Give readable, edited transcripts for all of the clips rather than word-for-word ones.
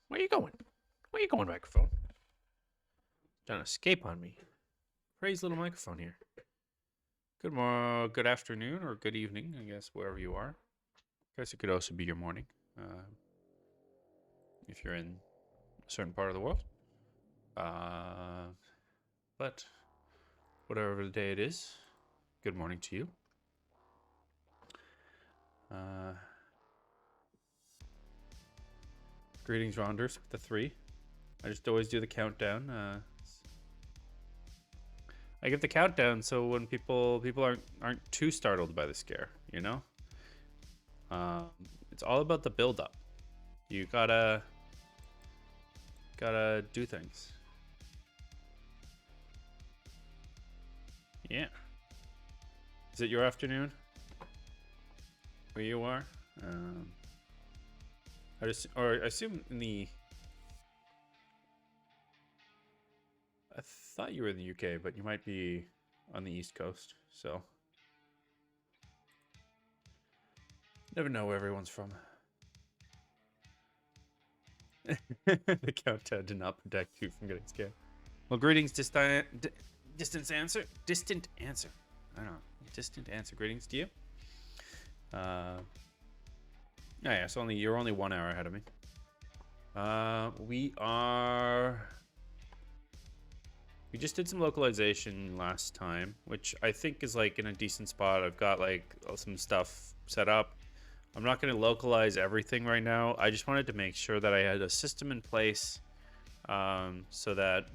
Where you going? Where you going, microphone? Don't escape on me. Praise little microphone here. Good afternoon, or good evening, I guess, wherever you are. I guess it could also be your morning, if you're in a certain part of the world. But whatever the day it is, good morning to you. Greetings, Ronders, with the 3. I just always do the countdown. I give the countdown so when people aren't too startled by the scare, you know. It's all about the build up. You gotta do things. Yeah. Is it your afternoon? Where you are? I assume in the. I thought you were in the UK, but you might be on the East Coast, so. Never know where everyone's from. The countdown did not protect you from getting scared. Well, greetings, distant answer. I don't know. Distant answer. Greetings to you. Yeah, so you're only 1 hour ahead of me. We just did some localization last time, which I think is like in a decent spot. I've got like some stuff set up. I'm not going to localize everything right now. I just wanted to make sure that I had a system in place so that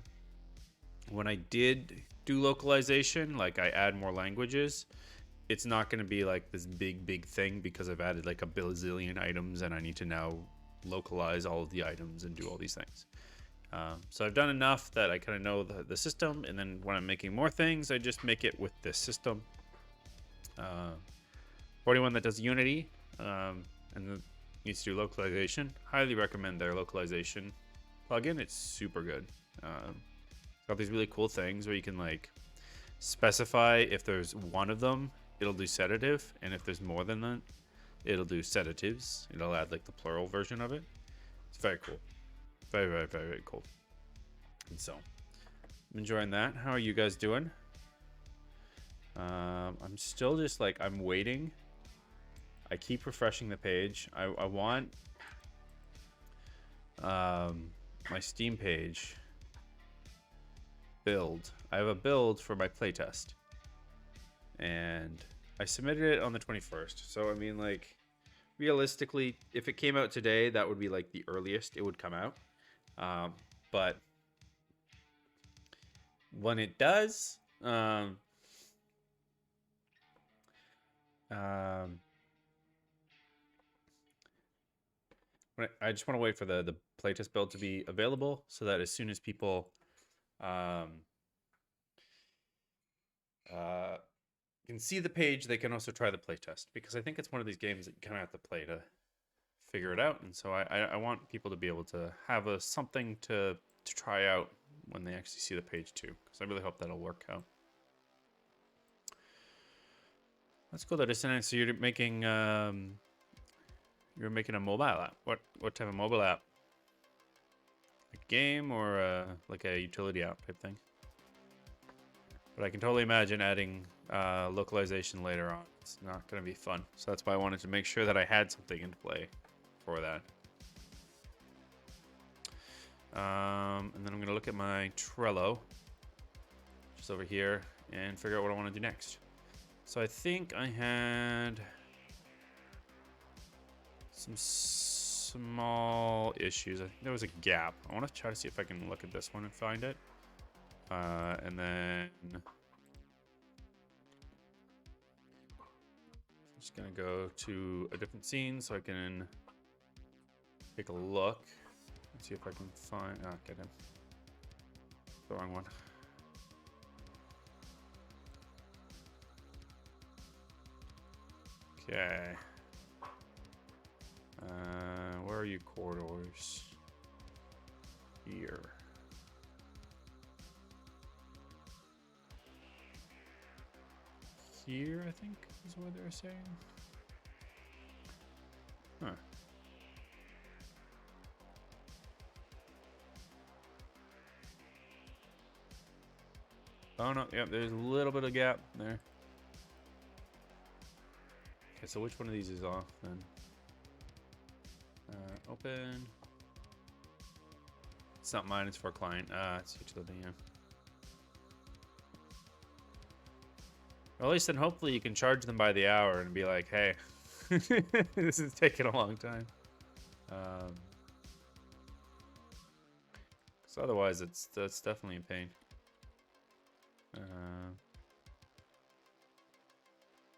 when I did do localization, like I add more languages, it's not going to be like this big thing because I've added like a bazillion items and I need to now localize all of the items and do all these things. So I've done enough that I kind of know the system, and then when I'm making more things, I just make it with this system. For anyone that does Unity and needs to do localization, highly recommend their localization plugin. It's super good. It's got these really cool things where you can like specify if there's one of them, it'll do sedative, and if there's more than that, it'll do sedatives. It'll add like the plural version of it. It's very cool. Very cool. And so I'm enjoying that. How are you guys doing? I'm still just like, I'm waiting. I keep refreshing the page. I want my Steam page build. I have a build for my playtest, and I submitted it on the 21st. So I mean, like, realistically, if it came out today, that would be like the earliest it would come out. But when it does, I just want to wait for the playtest build to be available so that as soon as people can see the page, they can also try the playtest, because I think it's one of these games that you kind of have to play to figure it out, and so I want people to be able to have something to try out when they actually see the page too, because I really hope that'll work out. That's cool. That is nice. So you're making a mobile app. What type of mobile app? A game or like a utility app type thing? But I can totally imagine adding localization later on. It's not going to be fun. So that's why I wanted to make sure that I had something into play for that. And then I'm going to look at my Trello, just over here, and figure out what I want to do next. So I think I had some small issues. I think there was a gap. I want to try to see if I can look at this one and find it. And then I'm just going to go to a different scene so I can take a look. Let's see if I can find. Oh, get him. The wrong one. Okay. Where are you, corridors? Here. Here, I think, is what they're saying. Huh. Oh no, yep, there's a little bit of gap there. Okay, so which one of these is off then? Open. It's not mine, it's for client. It's utility, yeah. Well, at least then hopefully you can charge them by the hour and be like, hey, this is taking a long time. So otherwise, that's definitely a pain.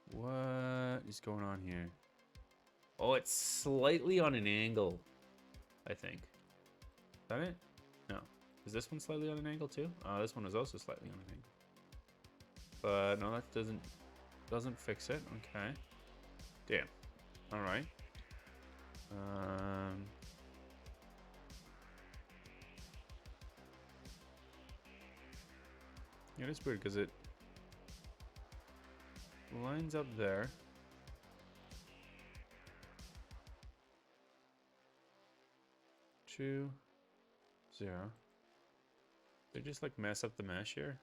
What is going on here? Oh, it's slightly on an angle, I think. Is that it? No. Is this one slightly on an angle too? This one is also slightly on an angle. But no, that doesn't fix it. Okay. Damn. All right. Yeah, it's weird because it lines up there. Two, 0. They just like mess up the mesh here.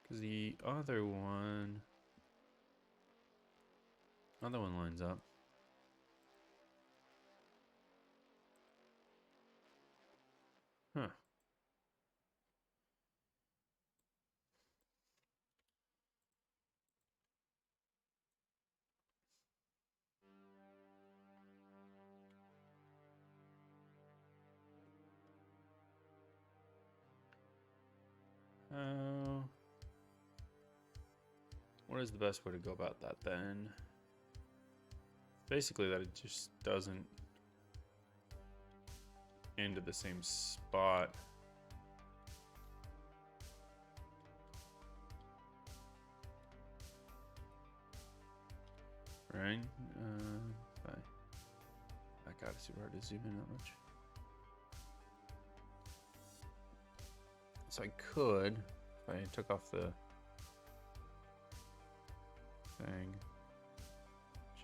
Because the other one lines up. Huh. What is the best way to go about that then? Basically that it just doesn't end at the same spot. Right? I gotta super hard to zoom in that much. So I could, if I took off the thing,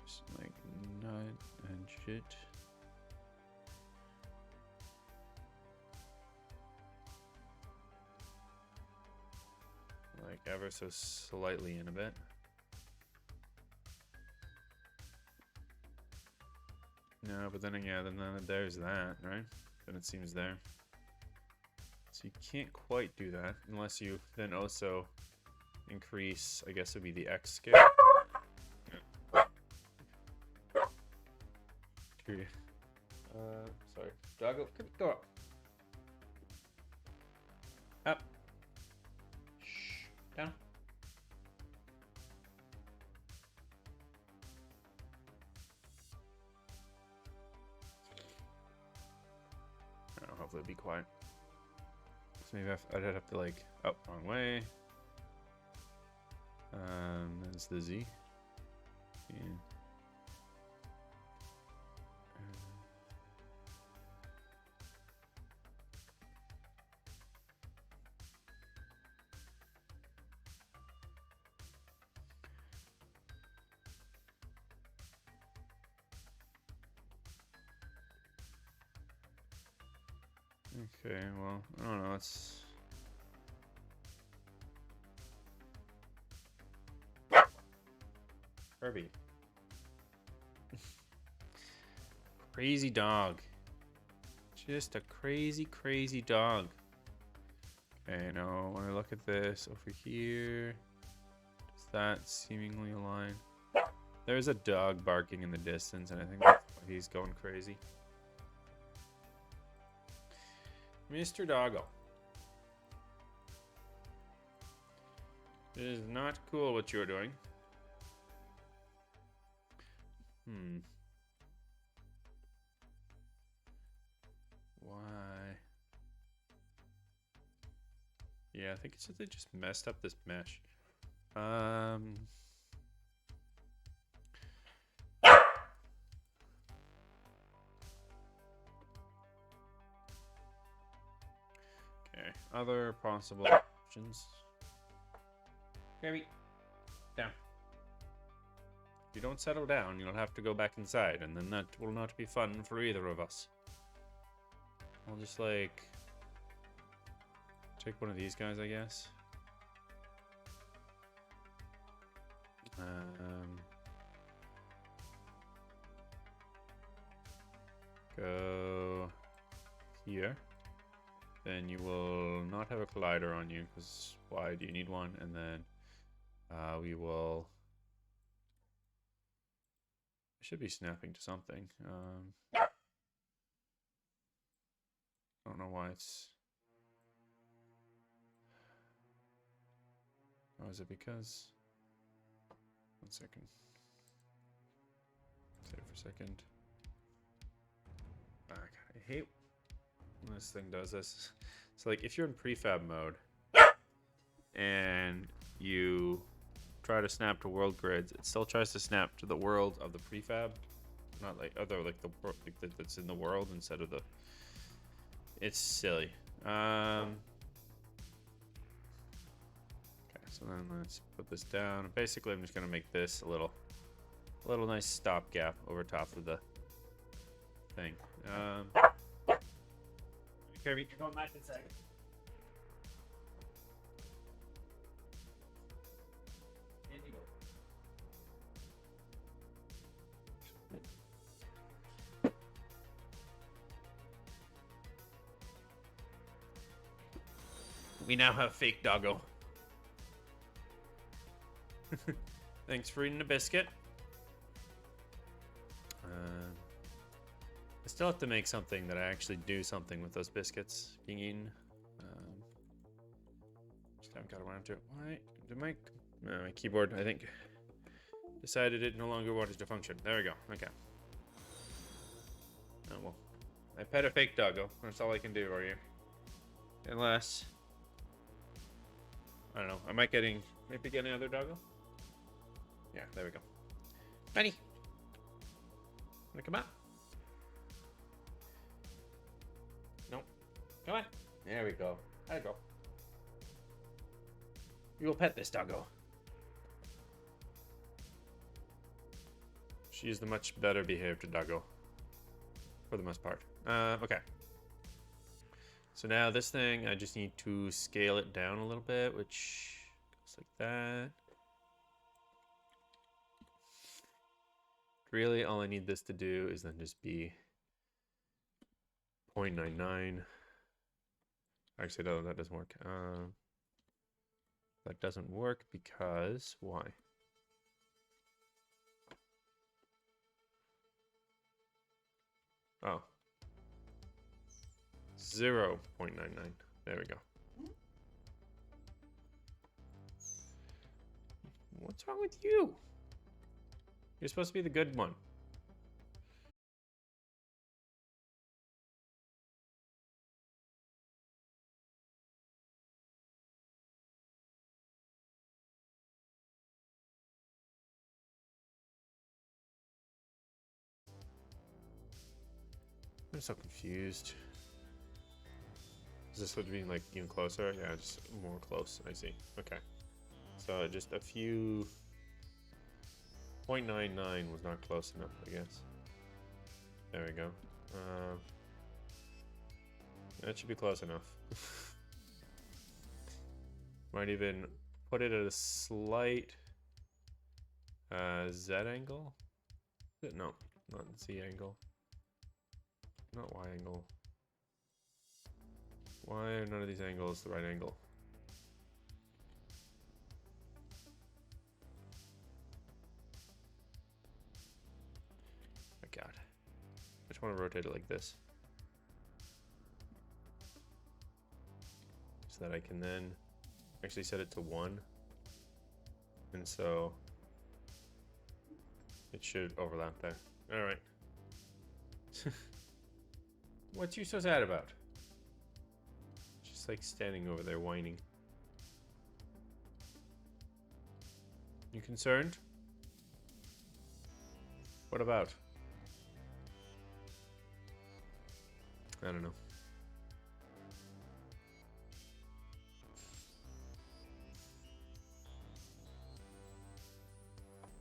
just like nut and shit. Like ever so slightly in a bit. No, but then again, then there's that, right? Then it seems there. So you can't quite do that unless you then also increase, I guess it would be the X scale. Sorry. Doggo, go up. Up. Shh. Down. Oh, hopefully it'll be quiet. So maybe I'd have to like, oh, wrong way. That's the Z. Yeah. Okay, well, I don't know, it's... Herbie. Crazy dog. Just a crazy, crazy dog. Okay, now when I look at this over here, does that seemingly align? There's a dog barking in the distance, and I think that's why he's going crazy. Mr. Doggo. It is not cool what you're doing. Why? Yeah, I think it's that they just messed up this mesh. Okay, other possible options. Gabby, down. If you don't settle down, you'll have to go back inside, and then that will not be fun for either of us. I'll just like... Take one of these guys, I guess. Go here. Then you will not have a collider on you, because why do you need one? And then we will... I should be snapping to something. I don't know why it's... Oh, is it because... One second. Save for a second. Ah, God, I hate when this thing does this. So like if you're in prefab mode and you try to snap to world grids, it still tries to snap to the world of the prefab, not like other like the world like that's in the world instead of the. It's silly. Okay, so then let's put this down. Basically, I'm just gonna make this a little nice stopgap over top of the thing. Kirby, you're going back in a second. In you go. We now have fake doggo. Thanks for eating a biscuit. I still have to make something that I actually do something with those biscuits being eaten. Just haven't got around to it. Why did my keyboard, I think, decided it no longer wanted to function? There we go. Okay. Oh well. I pet a fake doggo. That's all I can do for you. Unless I don't know. I might maybe get another doggo. Yeah, there we go. Benny, wanna come out? No. Come on. There we go. There you go. You will pet this doggo. She is the much better behaved doggo. For the most part. Okay. So now this thing, I just need to scale it down a little bit, which goes like that. Really, all I need this to do is then just be 0.99. Actually, no, that doesn't work. That doesn't work because why? Oh. 0.99. There we go. What's wrong with you? You're supposed to be the good one. I'm so confused. Is this would be like even closer? Yeah, just more close. I see. Okay. So just a few. 0.99 was not close enough, I guess. There we go. That should be close enough. Might even put it at a slight Z angle. No, not Z angle. Not Y angle. Why are none of these angles the right angle? My God. I just want to rotate it like this. So that I can then actually set it to 1. And so it should overlap there. Alright. What's you so sad about? Just like standing over there whining. You concerned? What about? I don't know.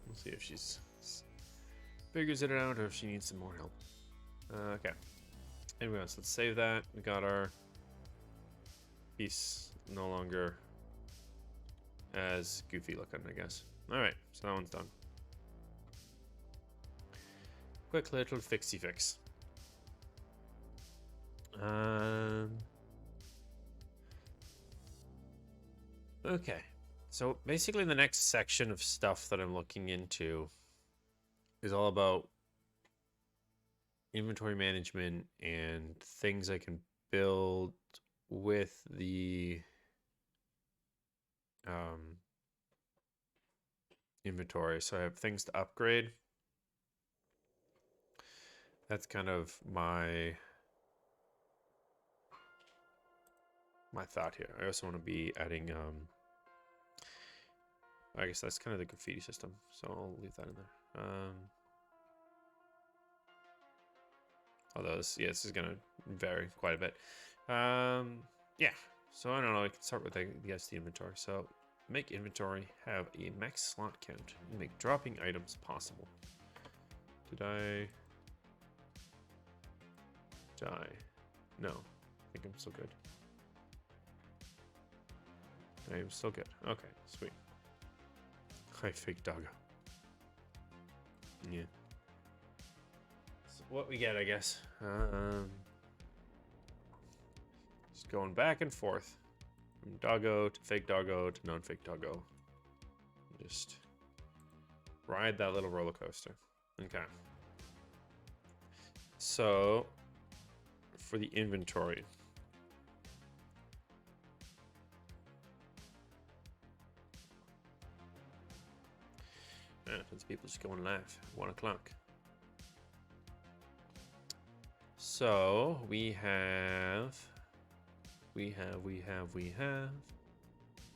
We'll see if she's figures it out or if she needs some more help. Okay. Anyway, so let's save that. We got our piece no longer as goofy looking, I guess. All right, so that one's done. Quick little fixie fix. Okay, so basically the next section of stuff that I'm looking into is all about inventory management and things I can build with the inventory. So I have things to upgrade. That's kind of my thought here. I also want to be adding I guess that's kind of the graffiti system, so I'll leave that in there. Although this is gonna vary quite a bit. Yeah, so I don't know, I can start with the SD inventory. So make inventory have a max slot count and make dropping items possible. Did I die? No, I think I'm still good. I am still good. Okay, sweet. Hi, fake doggo. Yeah. So what we get, I guess. Just going back and forth from doggo to fake doggo to non-fake doggo. Just ride that little roller coaster. Okay. So for the inventory. Since people just go and laugh. 1 o'clock. So we have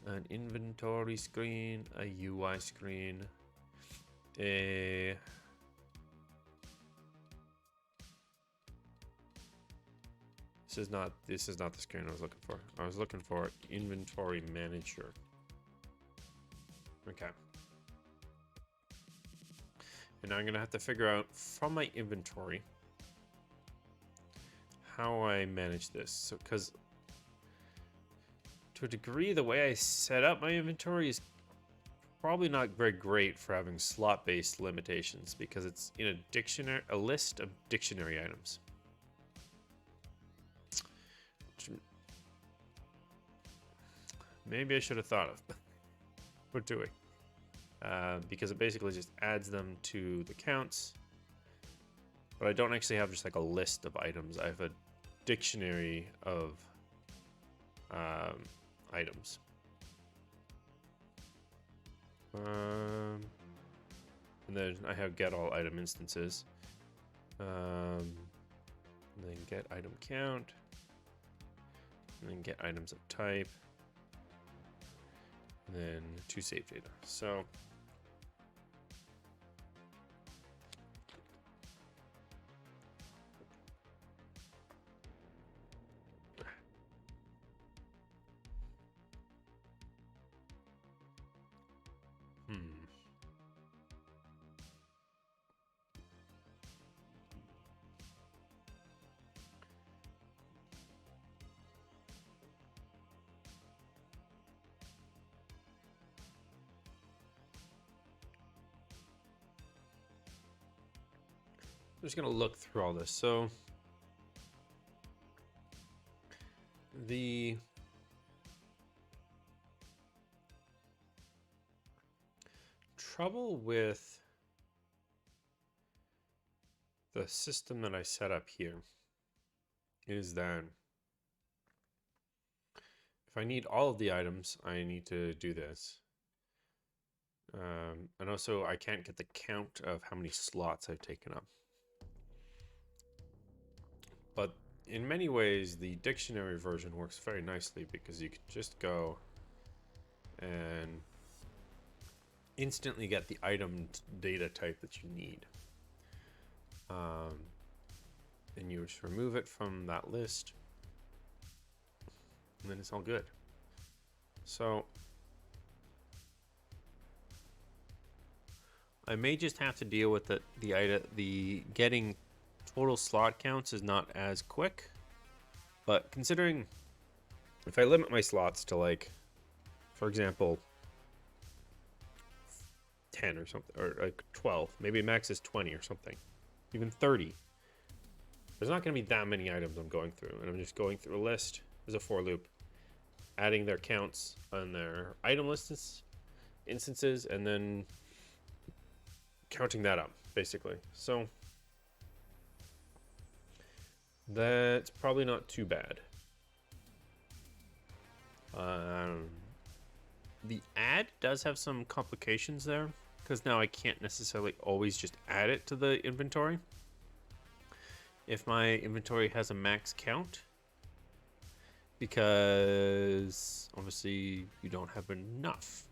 an inventory screen, a UI screen, a this is not the screen I was looking for. I was looking for inventory manager. Okay. And now I'm gonna have to figure out from my inventory how I manage this. So, because to a degree, the way I set up my inventory is probably not very great for having slot-based limitations, because it's in a list of dictionary items. Which maybe I should have thought of for doing. Because it basically just adds them to the counts. But I don't actually have just like a list of items. I have a dictionary of items. And then I have get all item instances. And then get item count. And then get items of type. And then to save data. So I'm just going to look through all this. So the trouble with the system that I set up here is that if I need all of the items, I need to do this. And also I can't get the count of how many slots I've taken up. But in many ways, the dictionary version works very nicely, because you can just go and instantly get the item data type that you need. And you just remove it from that list, and then it's all good. So I may just have to deal with the getting total slot counts is not as quick, but considering if I limit my slots to like, for example, 10 or something, or like 12, maybe max is 20 or something, even 30. There's not going to be that many items I'm going through, and I'm just going through a list as a for loop, adding their counts on their item lists instances, and then counting that up, basically. So that's probably not too bad. The add does have some complications there, because now I can't necessarily always just add it to the inventory. If my inventory has a max count, because obviously you don't have enough.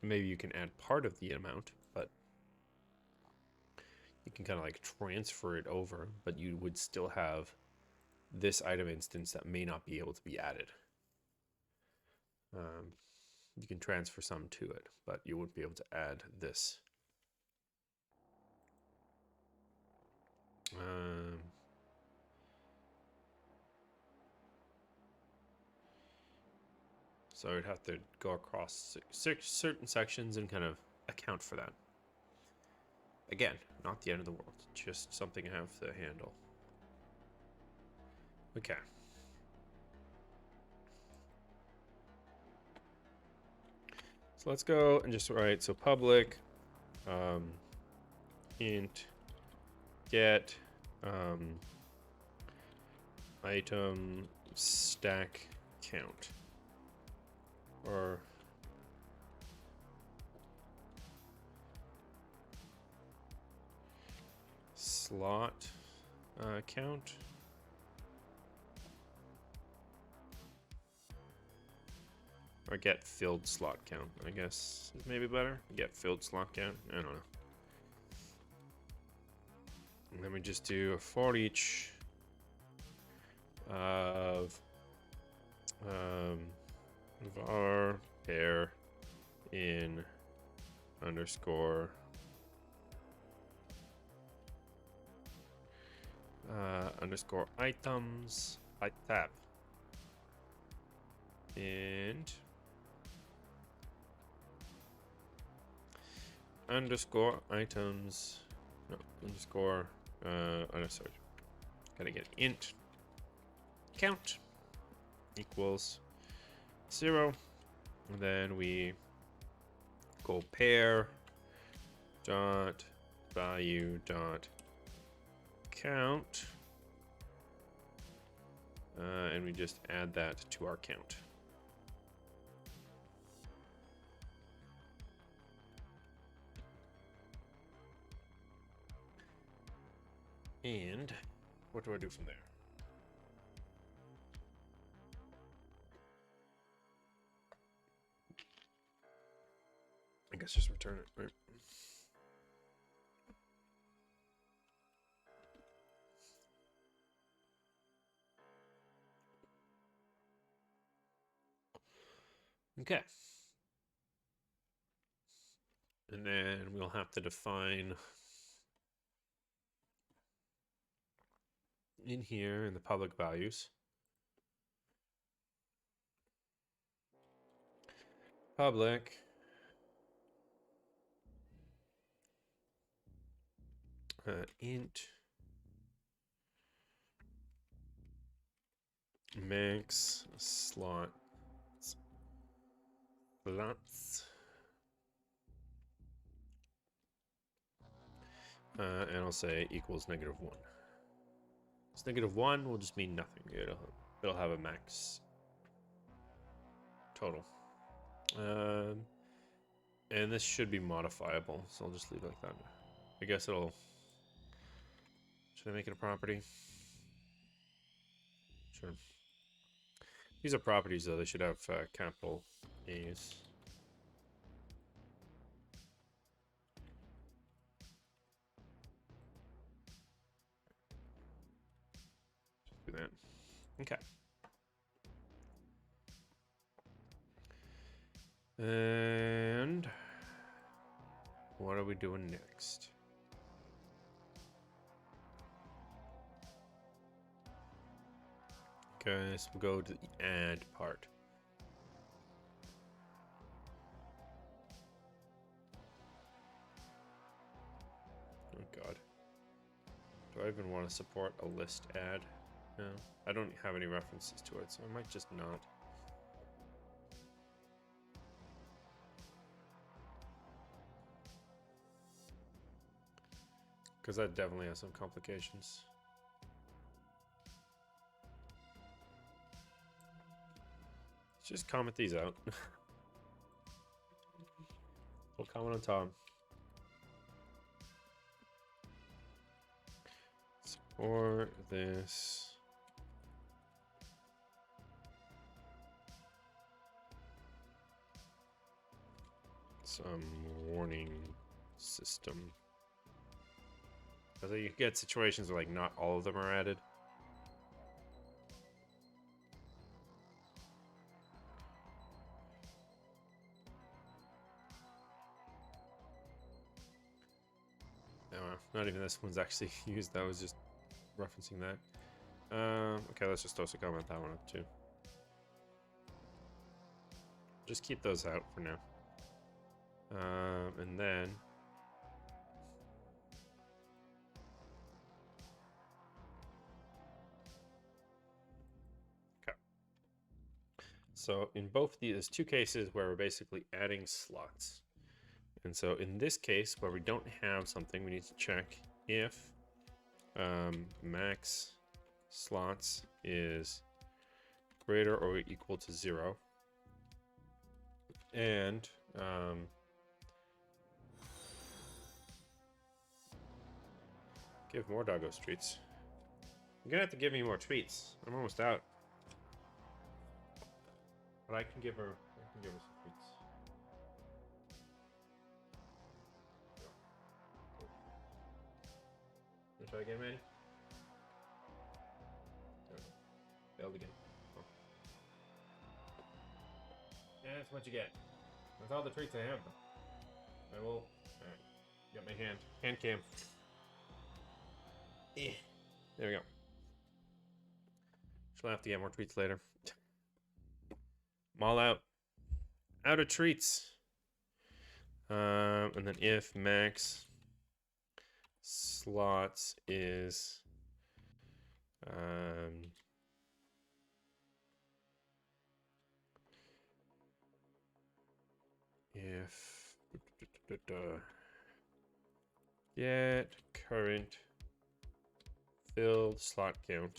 Maybe you can add part of the amount, but you can kind of like transfer it over, but you would still have this item instance that may not be able to be added. You can transfer some to it, but you wouldn't be able to add this. So I'd have to go across certain sections and kind of account for that. Again, not the end of the world, just something I have to handle. Okay. So let's go and just write, so public int get item stack count, or slot count. Or get filled slot count, I guess is maybe better. Get filled slot count, I don't know. And then we just do a for each of var pair in underscore underscore items by tab, and underscore items, no, underscore oh no, sorry, gotta get int count equals 0, and then we go pair dot value dot count, and we just add that to our count. And what do I do from there? I guess just return it, right? Okay. And then we'll have to define in here in the public values, public int max slots, and I'll say equals -1. It's -1 will just mean nothing. It'll have a max total. And this should be modifiable, so I'll just leave it like that. I guess it'll. Should I make it a property? Sure. These are properties, though. They should have capital A's. Do that. Okay. And what are we doing next? Okay, so we'll go to the add part. Oh god. Do I even want to support a list add? No. I don't have any references to it, so I might just not. Because that definitely has some complications. Let's just comment these out. We'll comment on Tom. For this. Some warning system. So you get situations where like not all of them are added. Not even this one's actually used. That was just referencing that. Okay, let's just also comment that one up too. Just keep those out for now. And then okay. So in both these, there's two cases where we're basically adding slots. And so in this case, where we don't have something, we need to check if max slots is greater or equal to 0. And give more doggos treats. You're gonna have to give me more treats. I'm almost out. But I can give her some treats. Wanna try again, Manny? Failed again. Oh. Yeah, that's what you get. That's all the treats I have. I will. Alright. Got my hand cam. Yeah. There we go. She'll have to get more treats later. I'm all out. Out of treats. And then if max slots is if get current filled slot count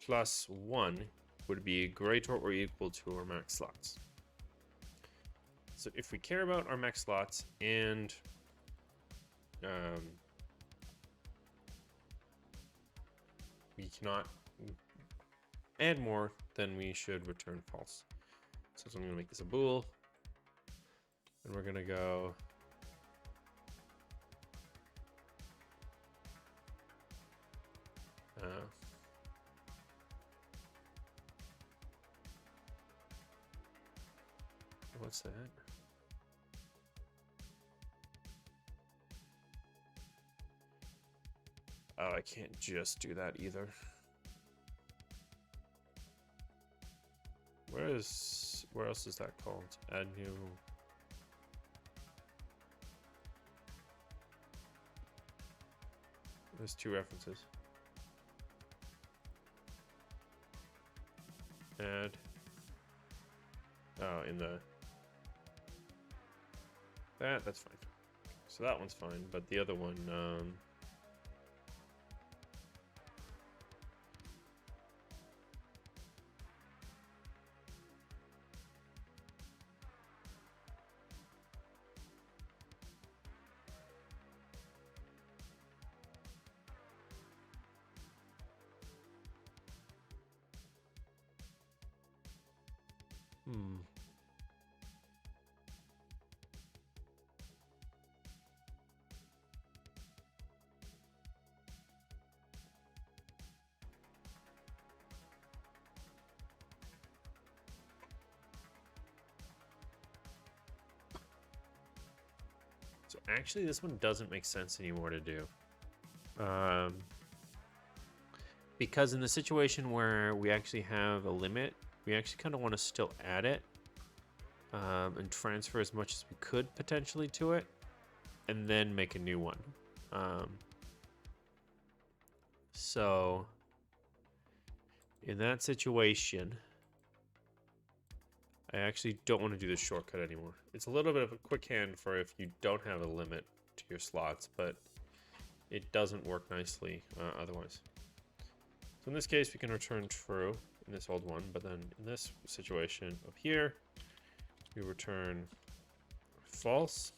plus 1 would be greater or equal to our max slots. So if we care about our max slots and we cannot add more, then we should return false. So I'm going to make this a bool, and we're going to go what's that? Oh, I can't just do that either. Where else is that called? Add new. There's two references. Add. Oh, in the. That's fine. So that one's fine, but the other one, So actually, this one doesn't make sense anymore to do. because in the situation where we actually have a limit, we actually kind of want to still add it and transfer as much as we could potentially to it, and then make a new one. So in that situation, I actually don't want to do this shortcut anymore. It's a little bit of a quick hand for if you don't have a limit to your slots, but it doesn't work nicely otherwise. So in this case, we can return true in this old one, but then in this situation up here, we return false.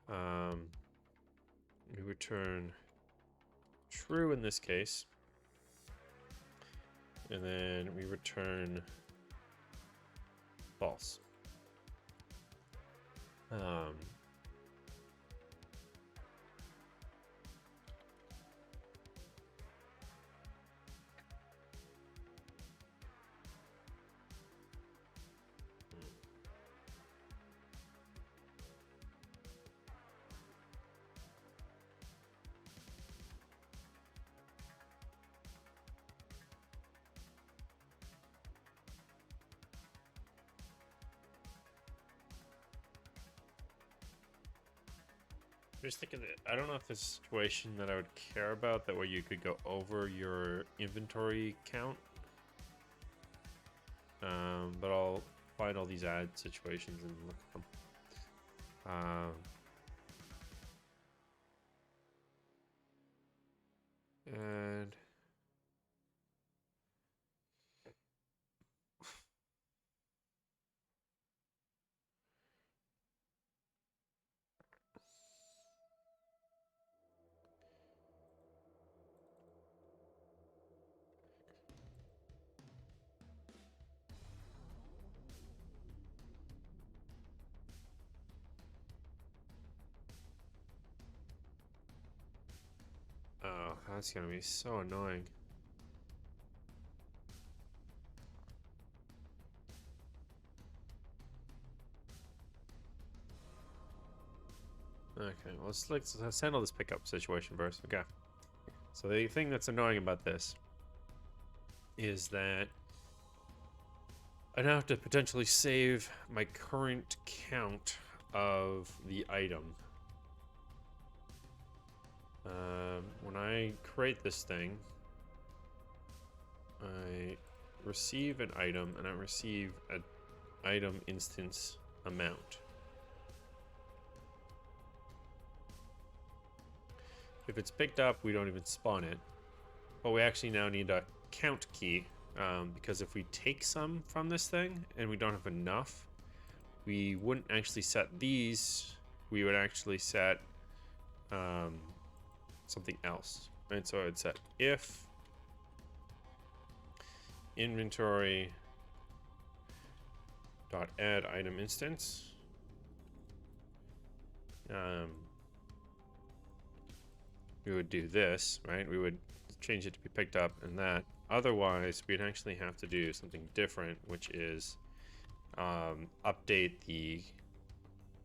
We return true in this case, and then we return false. I'm just thinking that I don't know if there's a situation that I would care about that where you could go over your inventory count. But I'll find all these ad situations and look at them. And oh, that's gonna be so annoying. Okay, well, let's handle this pickup situation first. Okay. So the thing that's annoying about this is that I now have to potentially save my current count of the item. When I create this thing, I receive an item and I receive an item instance amount. If it's picked up, we don't even spawn it, but we actually now need a count key, because if we take some from this thing and we don't have enough, we wouldn't actually set these, we would actually set something else, right? So I'd set if inventory dot add item instance, we would do this, right? We would change it to be picked up and that. Otherwise, we'd actually have to do something different, which is update the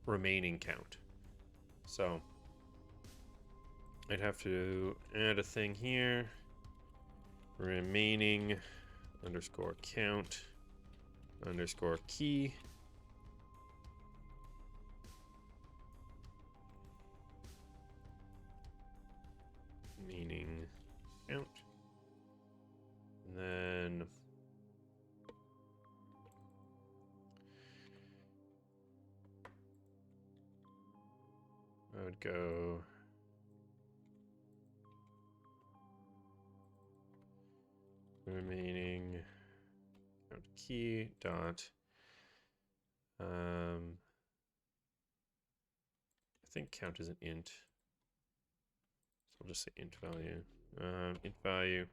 remaining count. So I'd have to add a thing here, remaining underscore count underscore key. Meaning count. And then I would go remaining count key dot I think count is an int, so I'll just say int value. Int value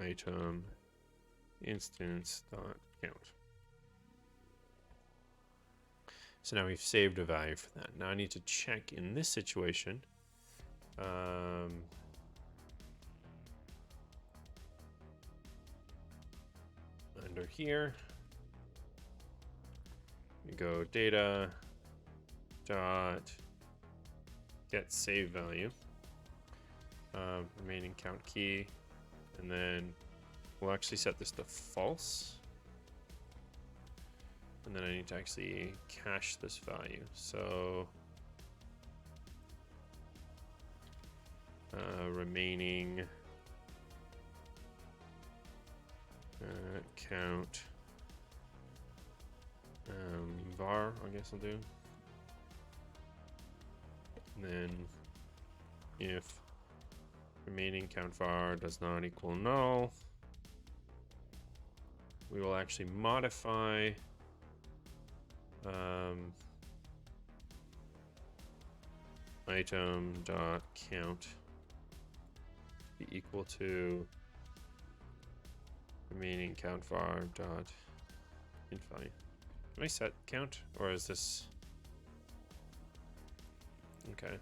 item instance dot count. So now we've saved a value for that. Now I need to check in this situation. Under here, we go data dot get save value, remaining count key, and then we'll actually set this to false. And then I need to actually cache this value. So remaining count var, I guess I'll do. And then if remaining count var does not equal null, we will actually modify item dot count to be equal to remaining count var dot int value. Can I set count, or is this okay?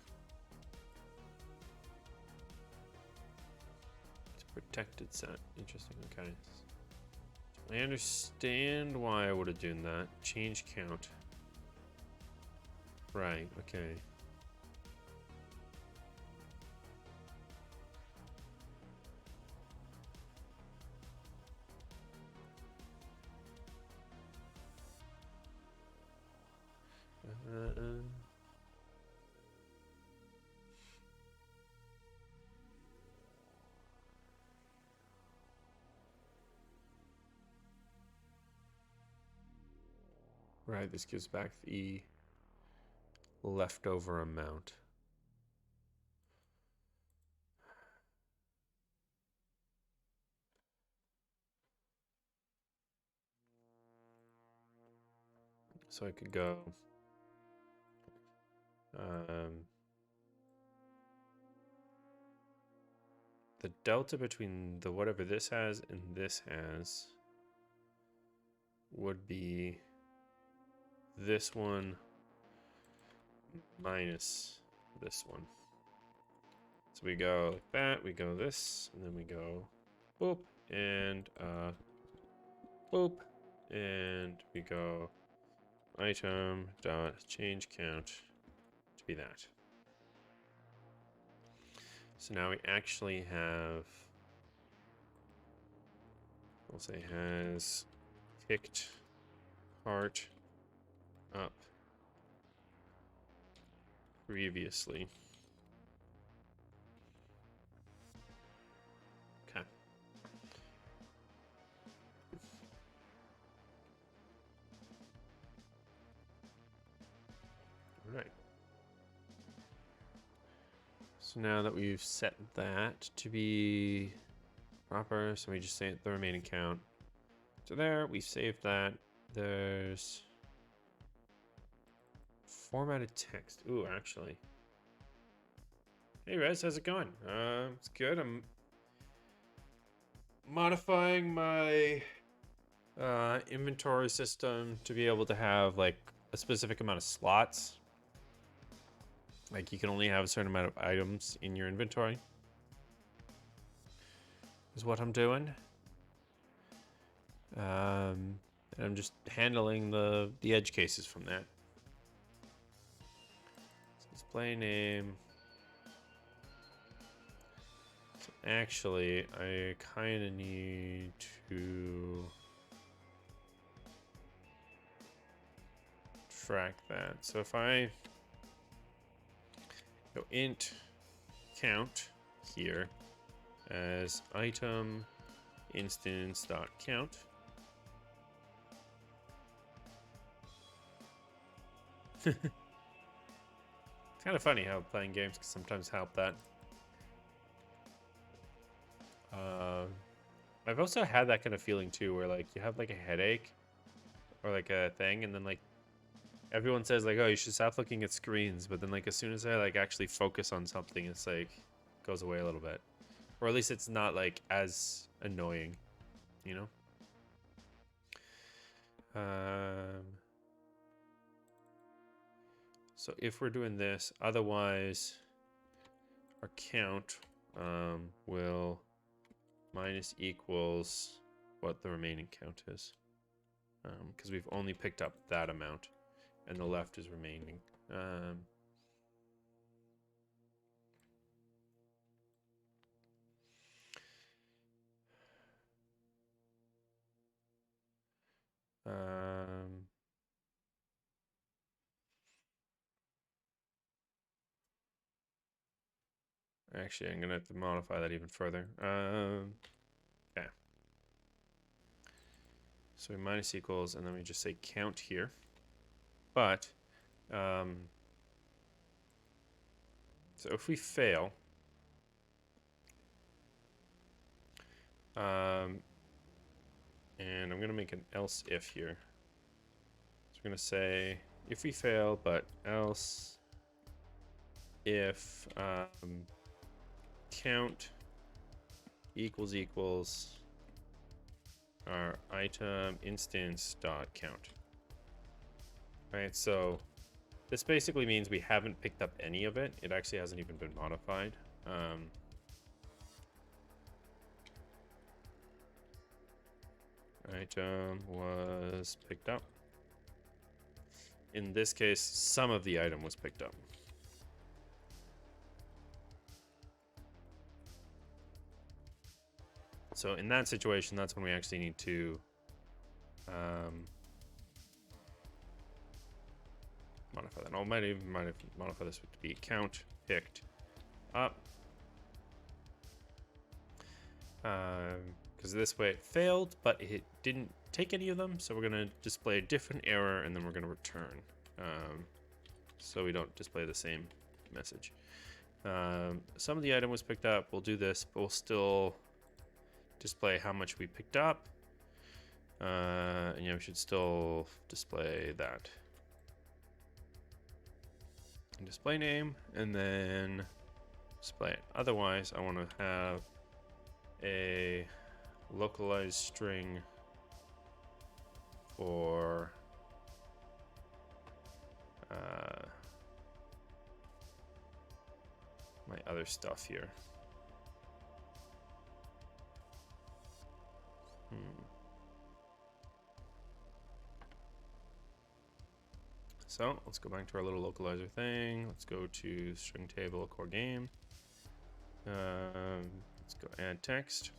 It's protected set. Interesting. Okay. I understand why I would have done that. Change count. Right, okay. Right, this gives back the leftover amount. So I could go the delta between the whatever this has and this has would be this one minus this one. So we go like that, we go this, and then we go boop, and boop, and we go item dot change count to be that. So now we actually have, we'll say has ticked cart up previously. Okay. All right. So now that we've set that to be proper, so we just say the remaining count. So there, we saved that. There's formatted text. Ooh, actually. Hey, Rez, how's it going? It's good. I'm modifying my inventory system to be able to have like a specific amount of slots. Like you can only have a certain amount of items in your inventory. Is what I'm doing. And I'm just handling the edge cases from that. So display name. So actually, I kind of need to track that. So if I go int count here as item instance dot count. It's kind of funny how playing games can sometimes help that. I've also had that kind of feeling too, where like you have like a headache or like a thing, and then like everyone says like, oh, you should stop looking at screens, but then like as soon as I like actually focus on something, it's like goes away a little bit, or at least it's not like as annoying, you know. So if we're doing this, otherwise our count will minus equals what the remaining count is, because we've only picked up that amount. and the left is remaining. Actually, I'm gonna have to modify that even further. Okay. So we minus equals, and then we just say count here. But, so if we fail, and I'm gonna make an else if here. So we're gonna say if we fail, but else if count equals our item instance dot count. Right, so this basically means we haven't picked up any of it. It actually hasn't even been modified. Item was picked up. In this case, some of the item was picked up. So in that situation, that's when we actually need to modify that. I might even modify this to be count picked up. Because this way it failed, but it didn't take any of them. So we're going to display a different error, and then we're going to return. So we don't display the same message. Some of the item was picked up. We'll do this, but we'll still display how much we picked up. And yeah, we should still display that. And display name, and then display it. Otherwise, I want to have a localized string for my other stuff here. So let's go back to our little localizer thing. Let's go to string table core game. Let's go add text.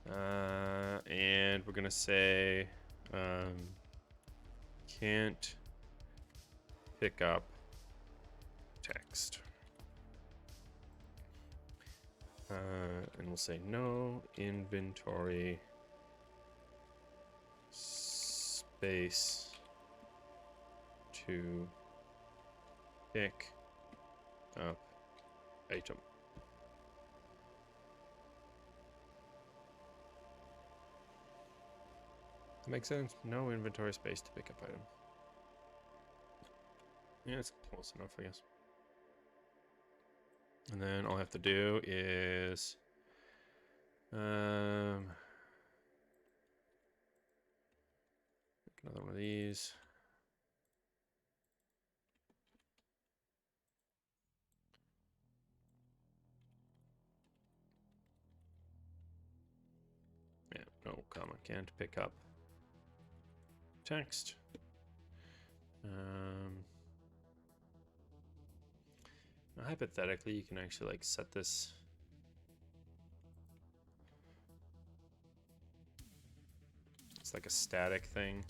And we're gonna say can't pick up text. And we'll say no inventory space to pick up item. That makes sense. No inventory space to pick up item. Yeah, it's close enough, I guess. And then all I have to do is another one of these. Yeah, no comma, can't pick up text. Now hypothetically, you can actually like set this. It's like a static thing.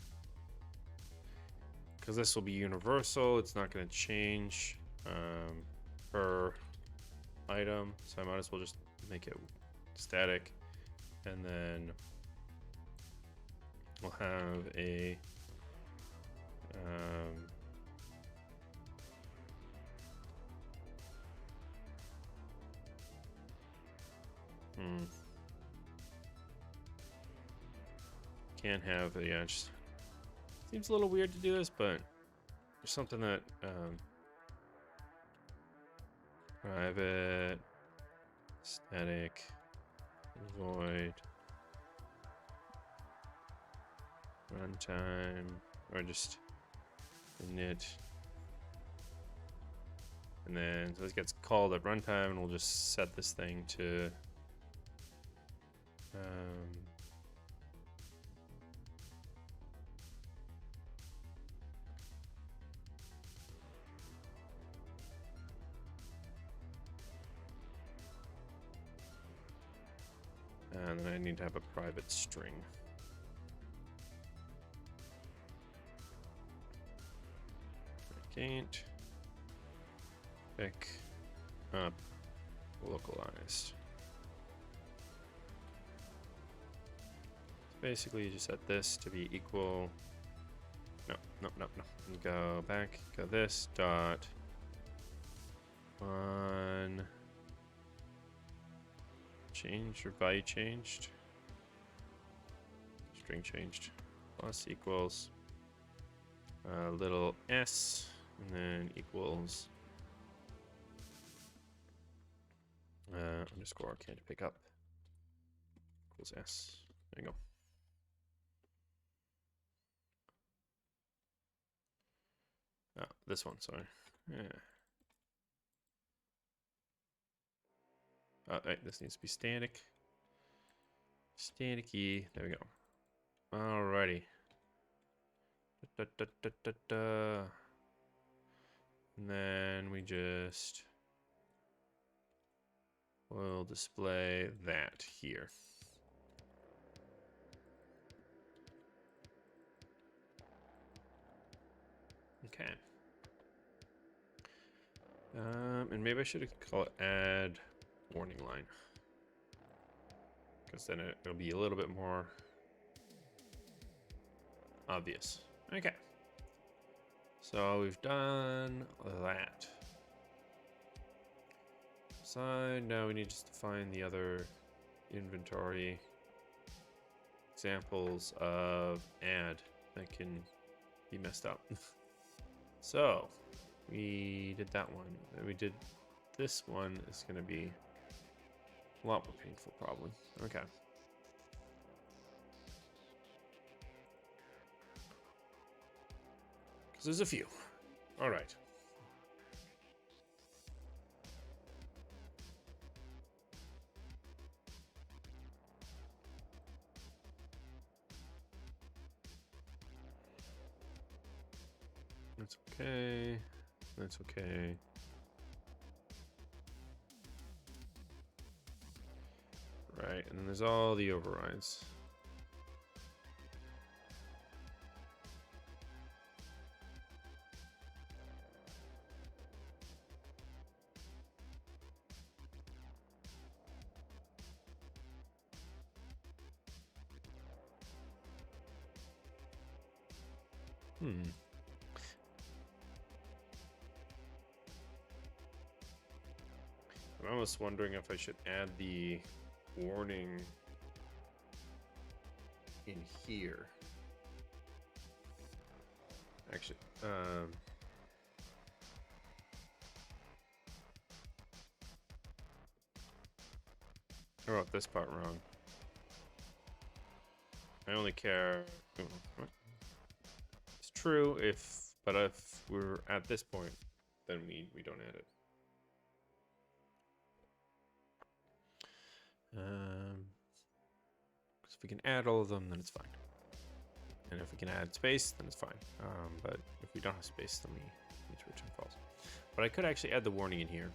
Because this will be universal, it's not going to change per item. So I might as well just make it static. And then we'll have a can't have a, yeah, just seems a little weird to do this, but there's something that private static void runtime, or just init, and then so this gets called at runtime, and we'll just set this thing to And then I need to have a private string. Can't pick up localized. Basically, you just set this to be equal. No. And go back. Go this dot on changed or value changed. String changed. Plus equals little s, and then equals underscore can't pick up equals s. There you go. Oh, this one, sorry. Yeah. Oh, right, this needs to be static. Static-y. There we go. Alrighty. And then we just will display that here. Okay. And maybe I should call it add warning line, because then it'll be a little bit more obvious. Okay. So we've done that. So now we need just to find the other inventory examples of add that can be messed up. So we did that one. Then we did this one. Is going to be a lot more painful, probably. Okay. Because there's a few. All right. That's okay. That's okay. Right, and then there's all the overrides. I'm almost wondering if I should add the warning in here. Actually, I wrote this part wrong. I only care. What? It's true but if we're at this point, then we don't add it. Because if we can add all of them, then it's fine. And if we can add space, then it's fine. But if we don't have space, then we need to return false. But I could actually add the warning in here.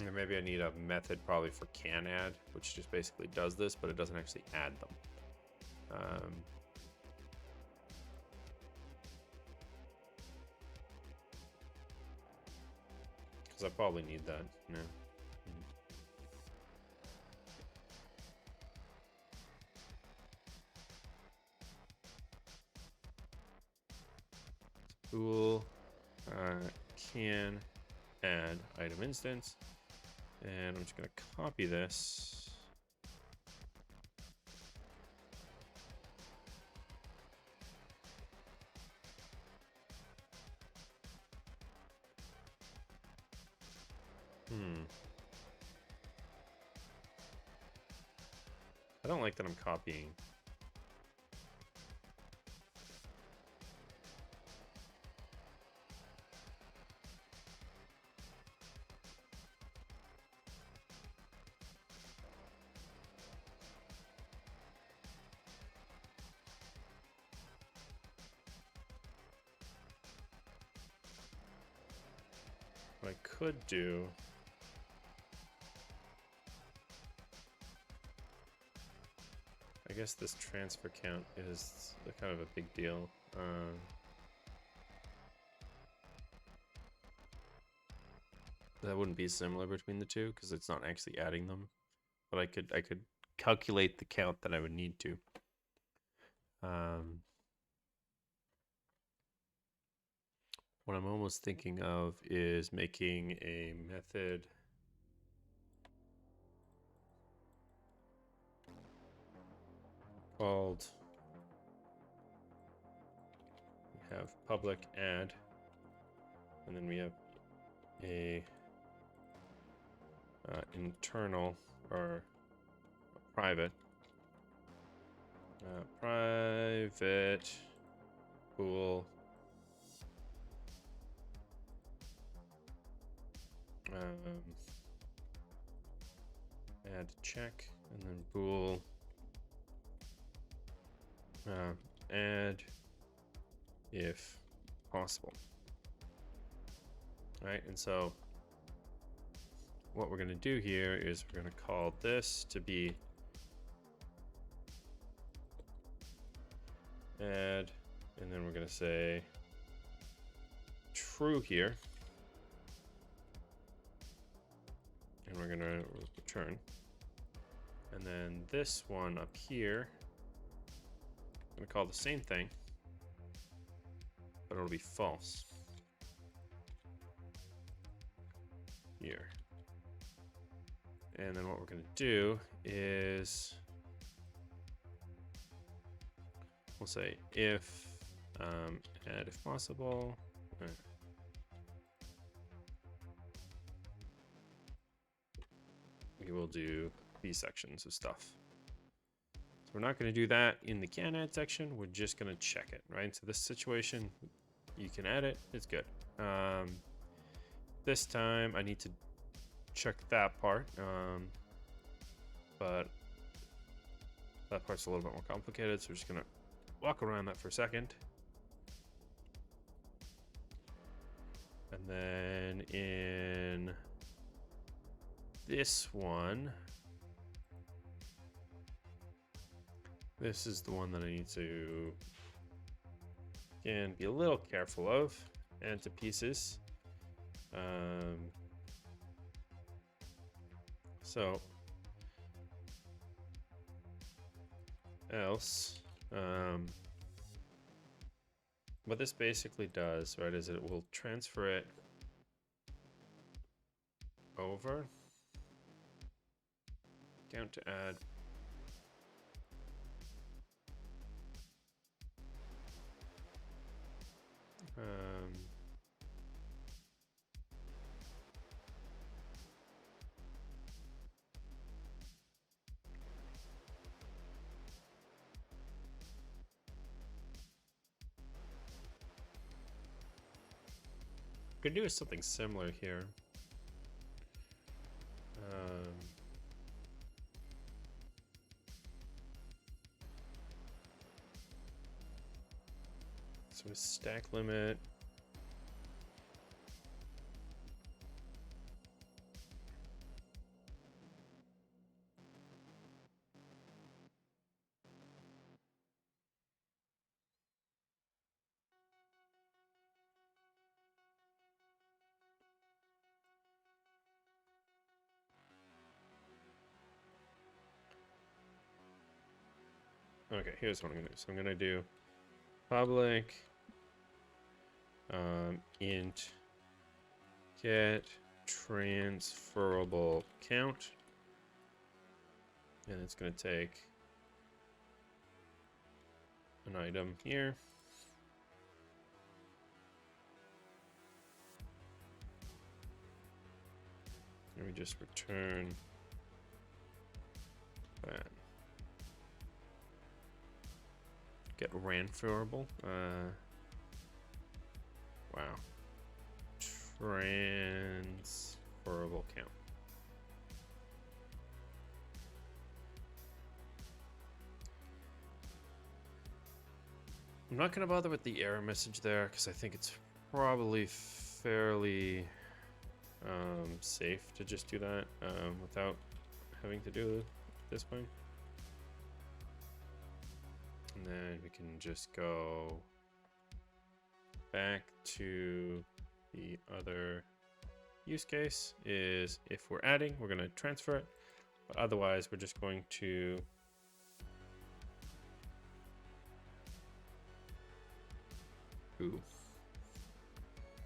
And maybe I need a method probably for can add, which just basically does this, but it doesn't actually add them. Because I probably need that. Yeah. Tool can add item instance, and I'm just going to copy this. I don't like that I'm copying. what I could do. I guess this transfer count is kind of a big deal. That wouldn't be similar between the two because it's not actually adding them, but I could calculate the count that I would need to. What I'm almost thinking of is making a method called, we have public add, and then we have a internal or private private bool add check, and then bool add if possible. All right, and so what we're going to do here is we're going to call this to be add, and then we're going to say true here, and we're going to return. And then this one up here, I'm going to call the same thing, but it'll be false here. And then what we're going to do is we'll say if add if possible. We will do these sections of stuff. So we're not going to do that in the can add section. We're just going to check it, right? So this situation, you can add it. It's good. This time I need to check that part, but that part's a little bit more complicated, so we're just gonna walk around that for a second. And then in this one, this is the one that I need to, again, be a little careful of, add to pieces. So else, what this basically does, right, is it will transfer it over, count to add, could do something similar here. So a stack limit. Okay, here's what I'm gonna do. So I'm gonna do public int get transferable count, and it's gonna take an item here. And we just return that. Get transferable. Wow. Transferable count. I'm not going to bother with the error message there because I think it's probably fairly safe to just do that without having to do it this way. And then we can just go back to the other use case is if we're adding, we're going to transfer it, but otherwise we're just going to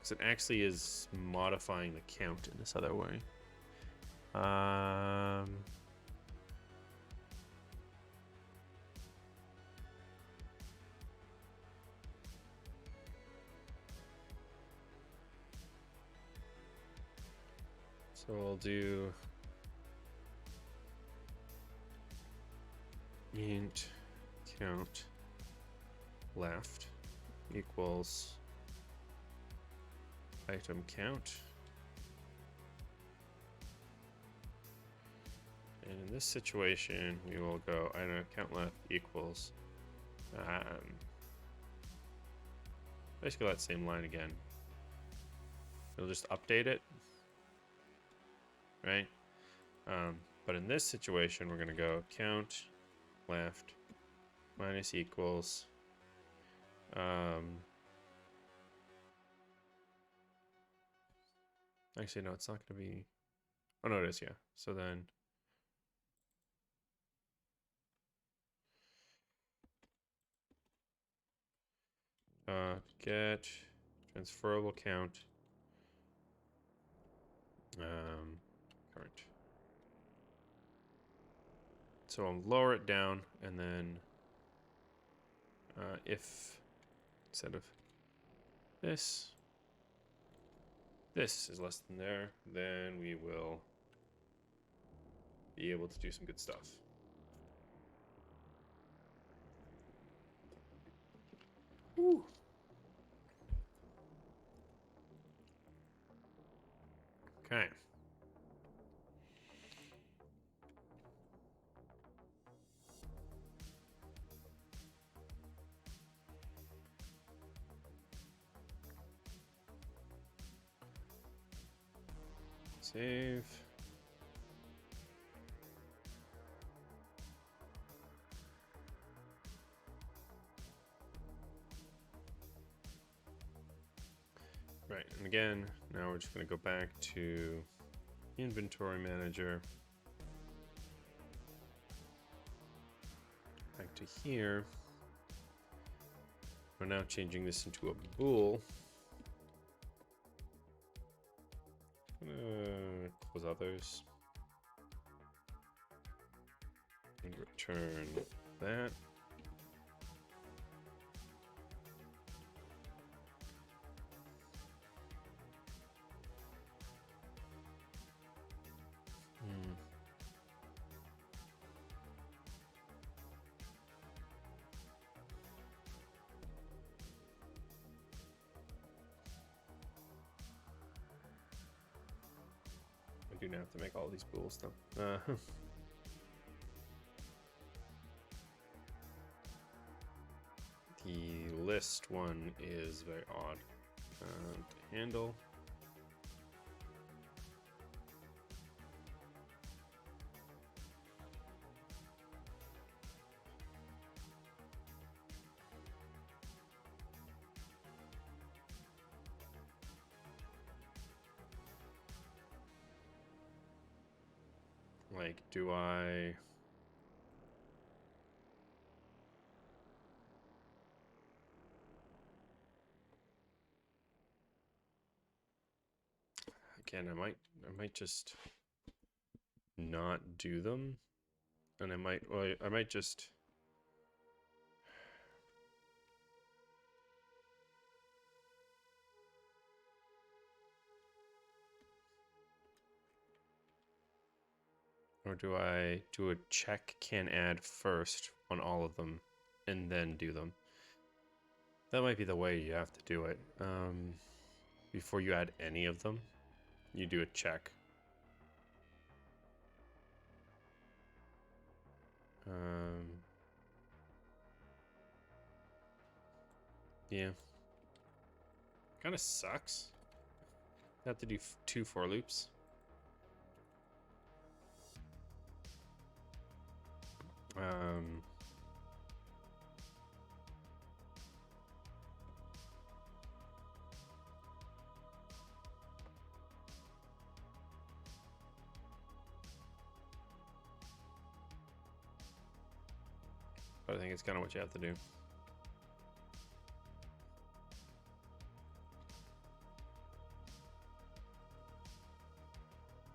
because it actually is modifying the count in this other way. So we'll do int count left equals item count. And in this situation, we will go item count left equals basically that same line again. It'll just update it, right? But in this situation, we're going to go count left minus equals actually no, it's not going to be, oh no, it is, yeah. So then get transferable count current. So I'll lower it down, and then if instead of this is less than there, then we will be able to do some good stuff. Woo. Okay. Save. Right, and again, now we're just going to go back to inventory manager. Back to here. We're now changing this into a bool. Close others. And return that. I do now have to make all these bools though. The list one is very odd to handle. Like, do I... Again, I might just not do them, and I might just... Or do I do a check can add first on all of them and then do them? That might be the way you have to do it. Before you add any of them, you do a check. Yeah. Kind of sucks. have to do 2 for loops. But I think it's kind of what you have to do.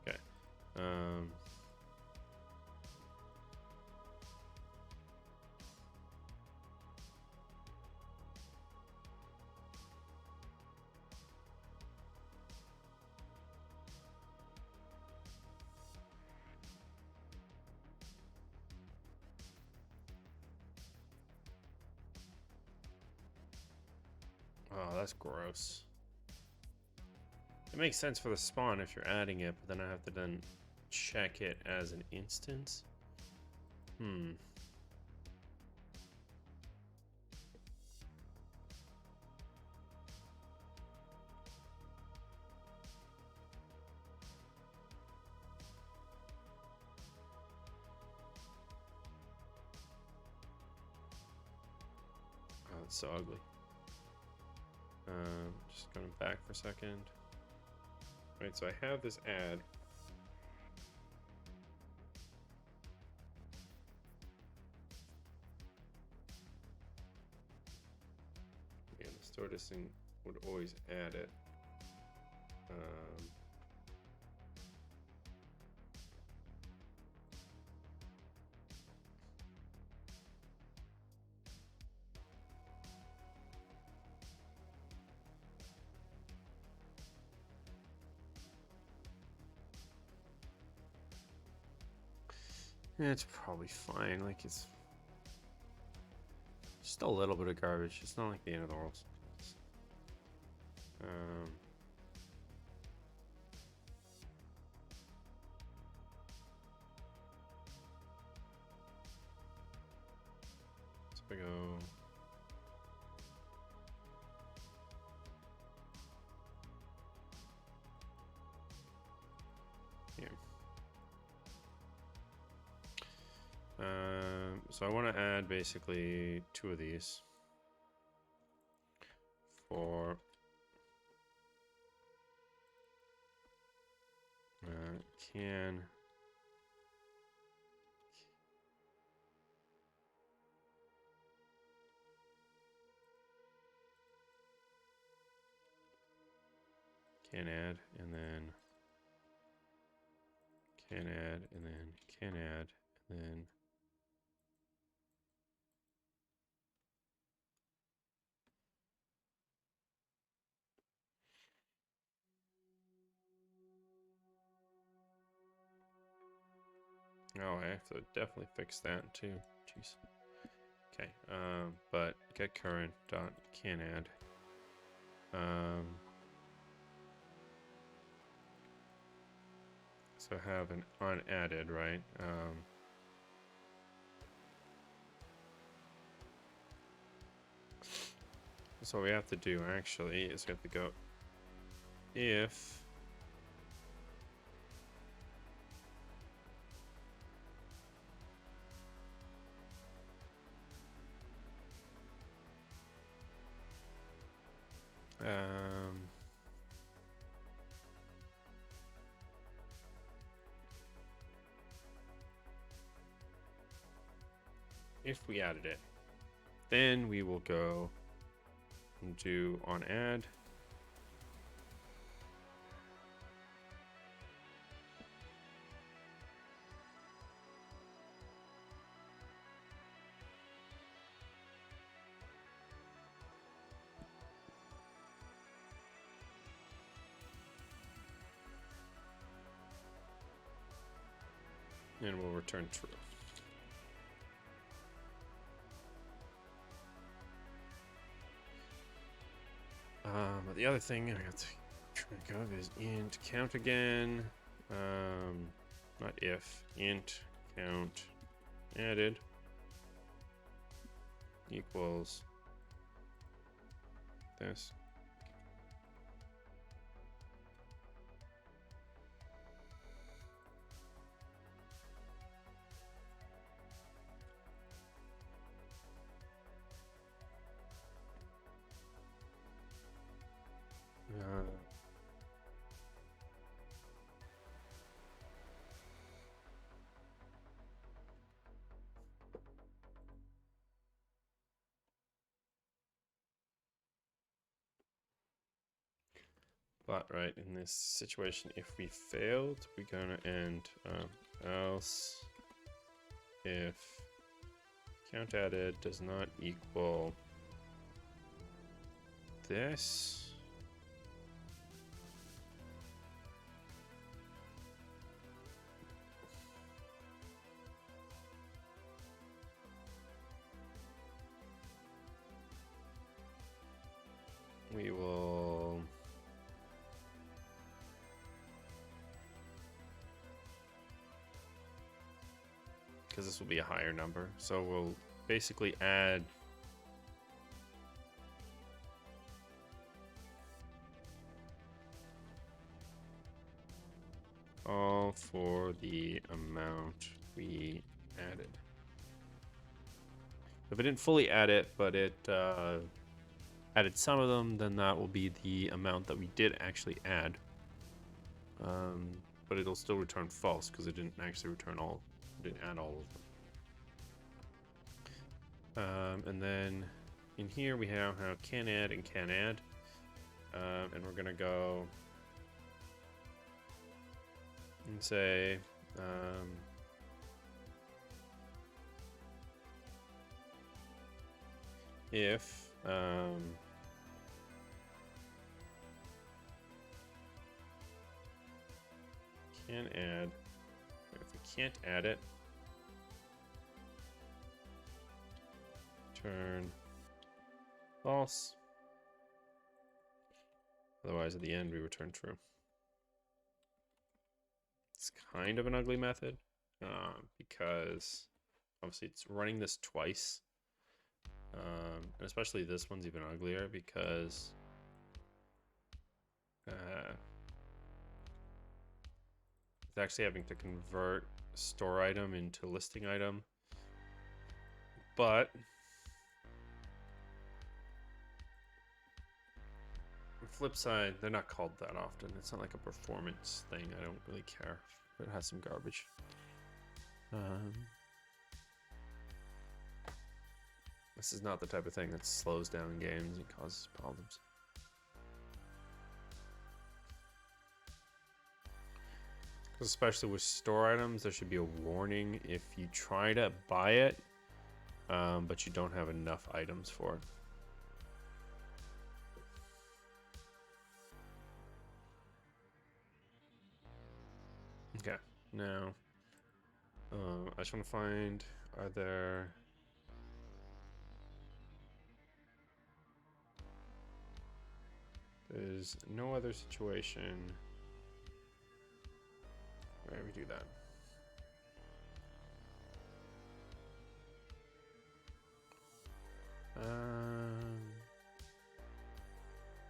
Okay. Oh, that's gross. It makes sense for the spawn if you're adding it, but then I have to then check it as an instance. Oh, it's so ugly. Just going back for a second. Right, so I have this add. Again, the store listing would always add it. Yeah, it's probably fine. Like, it's just a little bit of garbage. It's not like the end of the world. So we go. Here. So I want to add basically 2 of these for can add, and then can add, and then can add, and then oh, I have to definitely fix that too. Jeez. Okay, but get current dot can add. So have an unadded, right? So what we have to do actually is we have to go if if we added it, then we will go and do on add. And we'll return true. But the other thing I have to try to go is int count again. Not if, int count added equals this. But right, in this situation, if we failed, we're gonna end else if count added does not equal this. We will because this will be a higher number, so we'll basically add all for the amount we added. If it didn't fully add it, but it added some of them, then that will be the amount that we did actually add. But it'll still return false because it didn't actually return all, didn't add all of them. And then in here we have can add and can add. And we're gonna go and say if can add, if we can't add it, turn false. Otherwise, at the end, we return true. It's kind of an ugly method because obviously it's running this twice. And especially this one's even uglier because it's actually having to convert store item into listing item. But on the flip side, they're not called that often. It's not like a performance thing. I don't really care if it has some garbage. This is not the type of thing that slows down games and causes problems. Especially with store items, there should be a warning if you try to buy it, but you don't have enough items for it. Okay, now I just want to find, are there... There's no other situation where we do that.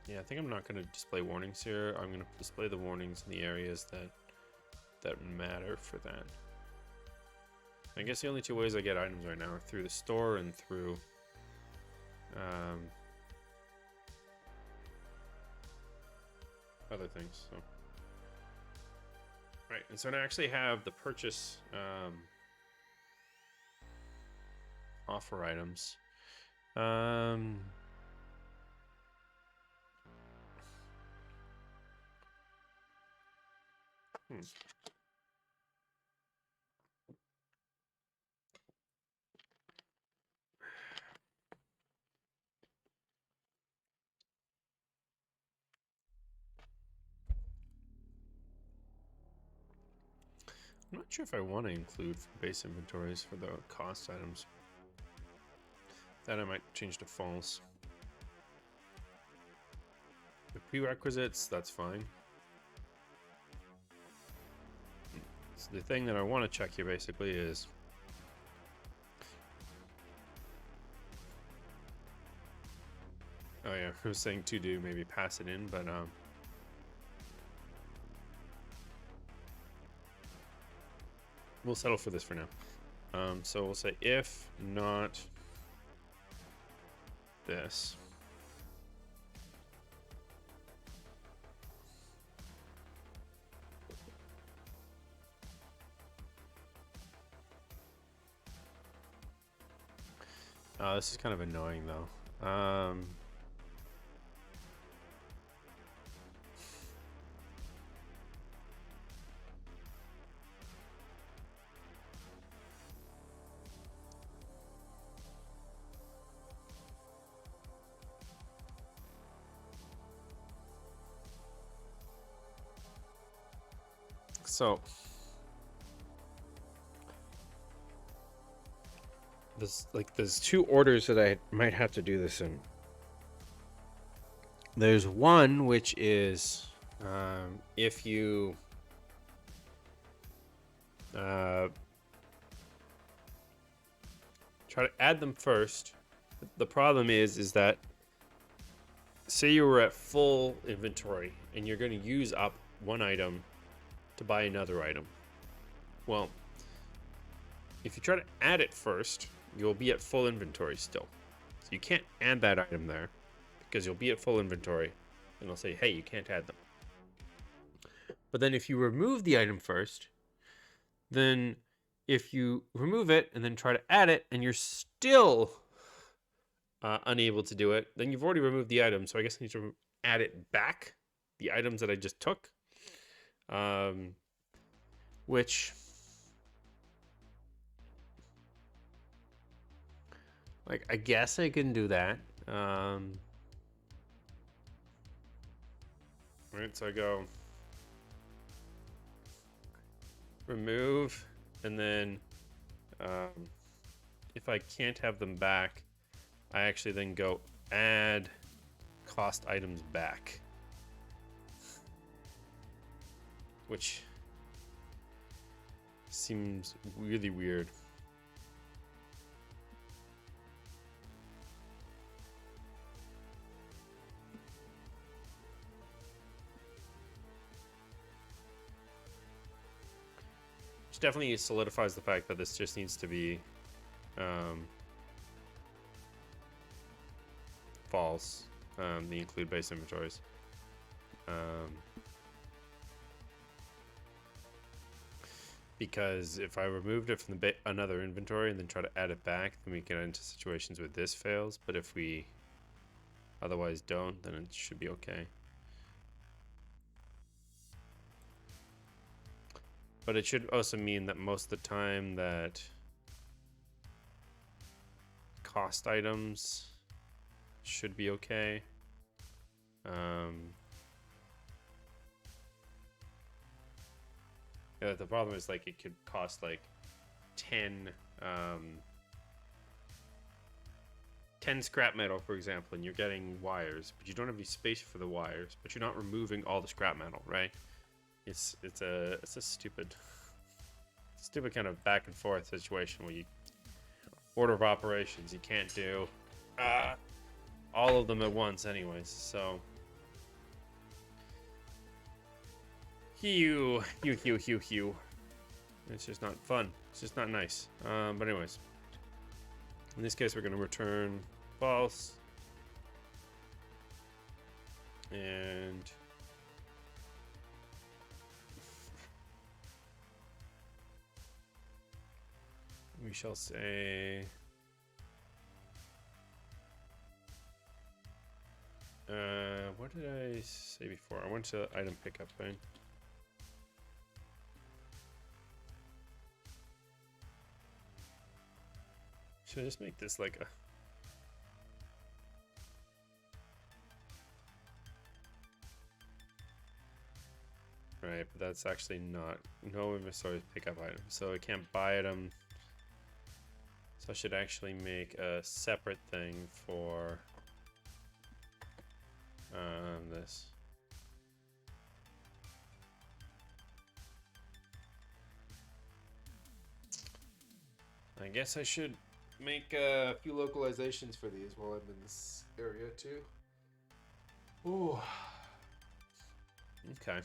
Yeah, I think I'm not going to display warnings here. I'm going to display the warnings in the areas that matter for that. I guess the only two ways I get items right now are through the store and through other things. So, right, and so now I actually have the purchase offer items. I'm not sure if I want to include base inventories for the cost items. That I might change to false. The prerequisites, that's fine. So the thing that I want to check here basically is oh yeah, I was saying to do maybe pass it in, but we'll settle for this for now. So we'll say if not this. This is kind of annoying though. So there's two orders that I might have to do this in. There's one which is if you try to add them first. The problem is that say you were at full inventory and you're going to use up one item to buy another item. Well, if you try to add it first, you'll be at full inventory still. So you can't add that item there because you'll be at full inventory and they'll say, hey, you can't add them. But then if you remove the item first, then if you remove it and then try to add it and you're still unable to do it, then you've already removed the item. So I guess I need to add it back, the items that I just took, which, like, I guess I can do that. Right, so I go remove, and then if I can't have them back, I actually then go add cost items back, which seems really weird. Which definitely solidifies the fact that this just needs to be false, the include base inventories. Because if I removed it from the another inventory and then try to add it back, then we get into situations where this fails. But if we otherwise don't, then it should be okay. But it should also mean that most of the time that cost items should be okay. Yeah, the problem is, like, it could cost like 10 scrap metal, for example, and you're getting wires, but you don't have any space for the wires, but you're not removing all the scrap metal, right? It's a stupid kind of back and forth situation where you order of operations, you can't do all of them at once anyways, so hew. It's just not fun. It's just not nice. But anyways, in this case, we're going to return false, and we shall say what did I say before? I went to item pickup, right? Should I just make this like a... Right, but that's actually not... No inventory pickup item, so I can't buy item. So I should actually make a separate thing for this. I guess I should make a few localizations for these while I'm in this area too. Ooh. Okay.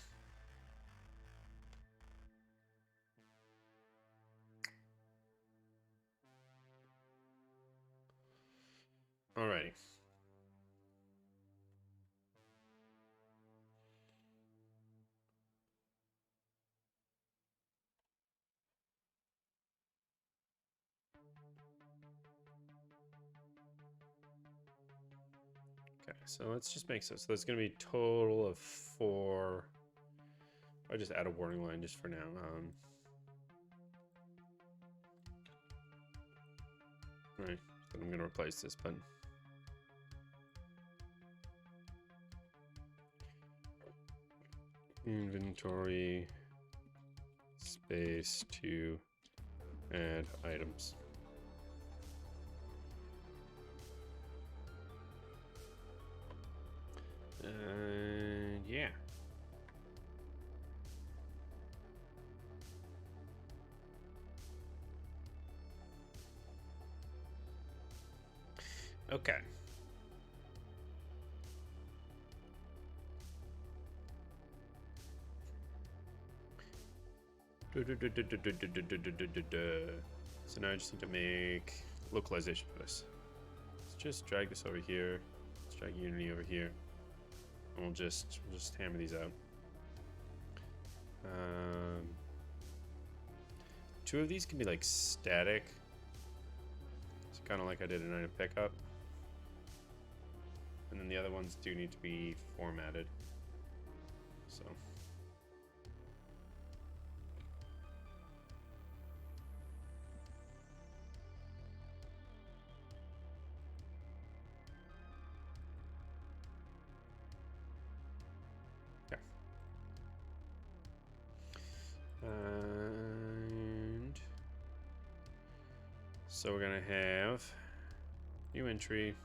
Alrighty. Okay, so let's just make so there's gonna be a total of 4. I'll just add a warning line just for now. Right, so I'm gonna replace this button. Inventory space to add items. Yeah. Okay. So now I just need to make localization for this. Let's just drag this over here. Let's drag Unity over here. And we'll just hammer these out. Two of these can be like static. It's kind of like I did in item pickup. And then the other ones do need to be formatted. So. And so we're gonna have new entry,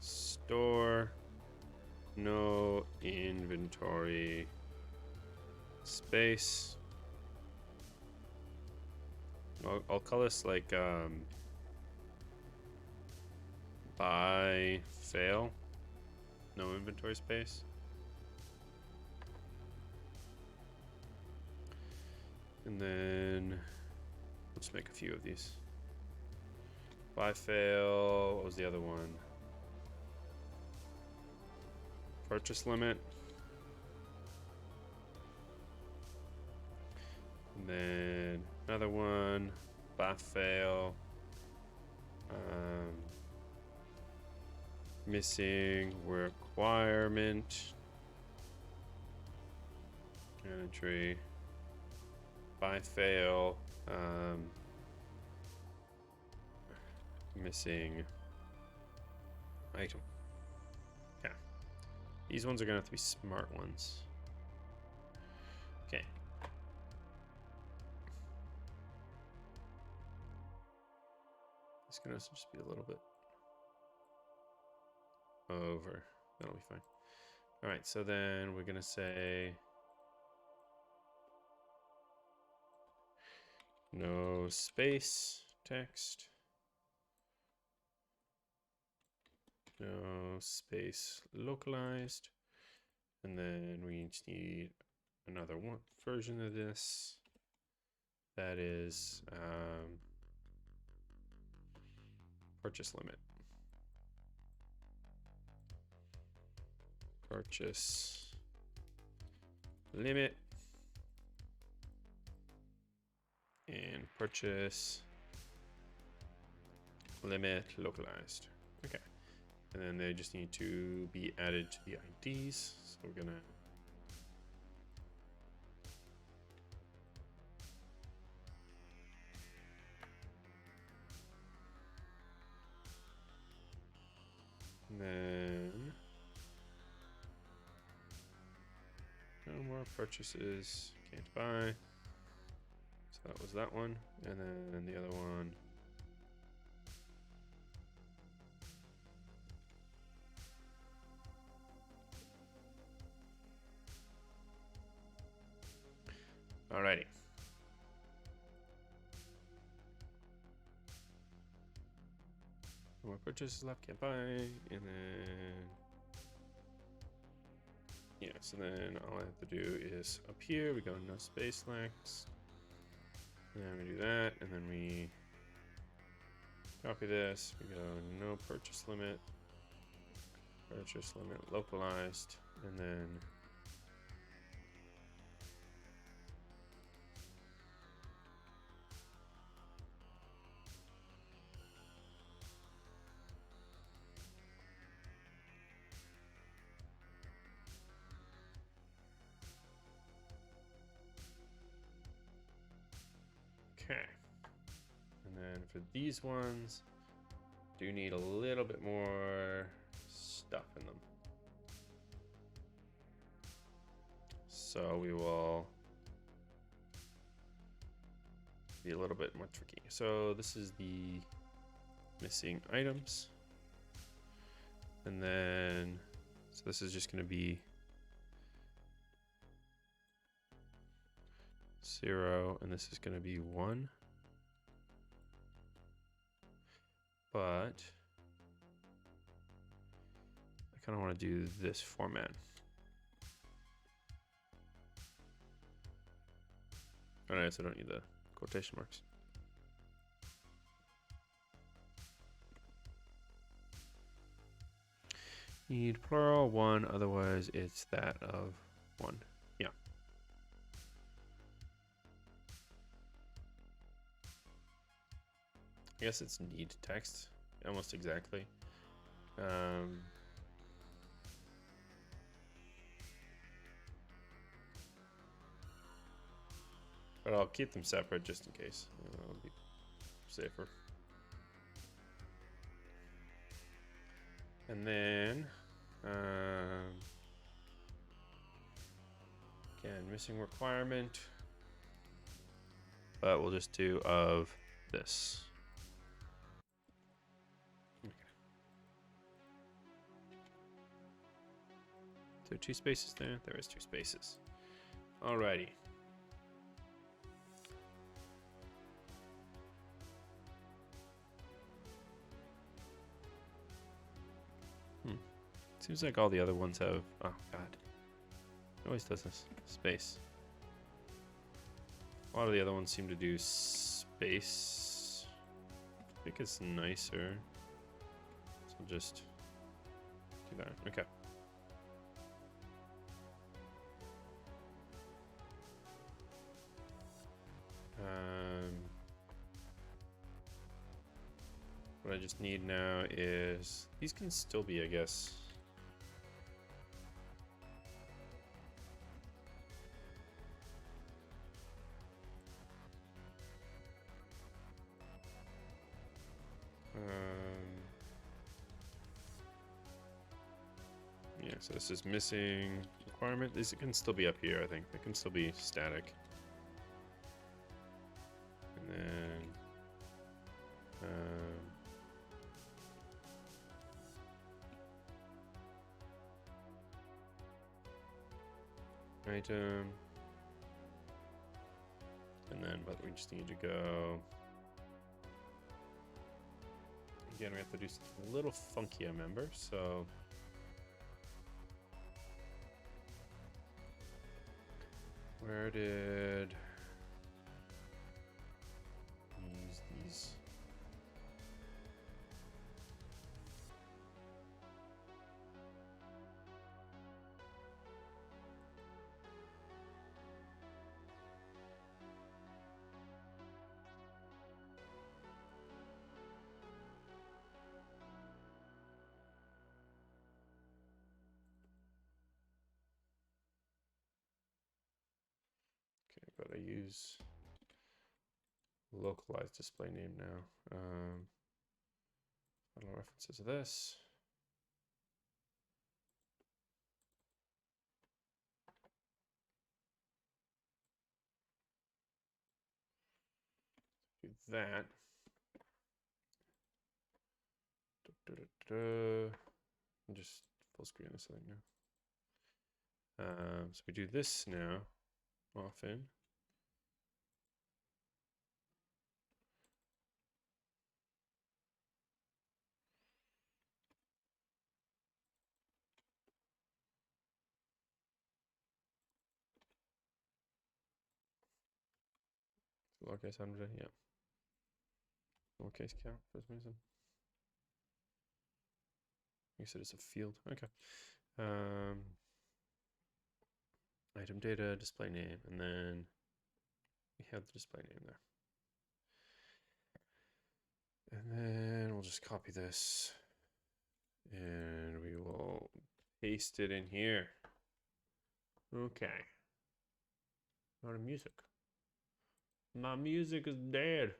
store, no inventory space. I'll call this like buy fail, no inventory space. And then let's make a few of these. Buy fail. What was the other one? Purchase limit. And then another one. Buy fail. Missing requirement. Entry. Buy fail. Missing item. Yeah. These ones are gonna have to be smart ones. Okay. It's gonna just be a little bit over. That'll be fine. All right, so then we're gonna say no space text. No space localized. And then we just need another one version of this. That is purchase limit. Purchase limit. And purchase limit localized. Okay. And then they just need to be added to the IDs. So we're gonna and then no more purchases, can't buy. So that was that one. And then the other one. Alrighty. No more purchases left, can't buy. And then yeah, so then all I have to do is up here, we go no space next. And then we do that, and then we copy this, we go no purchase limit localized, and then okay. And then for these ones, do need a little bit more stuff in them. So we will be a little bit more tricky. So this is the missing items. And then, so this is just going to be 0, and this is going to be 1. But I kind of want to do this format. Oh, no, so I don't need the quotation marks. Need plural 1, otherwise it's that of 1. Yeah. I guess it's need text, almost exactly. But I'll keep them separate just in case. It'll be safer. And then, again, missing requirement. But we'll just do of this. Okay. Is there 2 spaces there? There is 2 spaces. Alrighty. Seems like all the other ones have, oh god, it always does this, space. A lot of the other ones seem to do space. I think it's nicer. So I'll just do that, okay. What I just need now is, these can still be, I guess, yeah, so this is missing requirement. These can still be up here, I think. They can still be static. And then, item. And then, but we just need to go. Again, we have to do something a little funky, I remember, so. Where did use these? But I use localized display name now. Final references of this. Do that. Just full screen this thing now. So we do this now often. Lowercase 100, yeah. Lowercase count for some reason. You said it's a field. Okay. Item data, display name, and then we have the display name there. And then we'll just copy this and we will paste it in here. Okay. Not a music. My music is dead.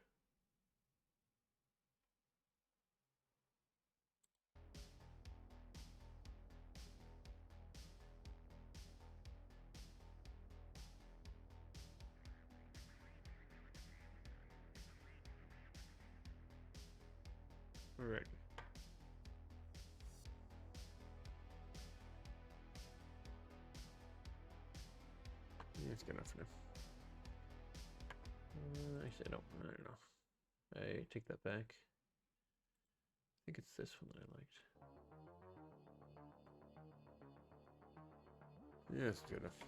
All right. That's good enough for now. Actually, I don't know. I take that back. I think it's this one that I liked. Yeah, it's good enough.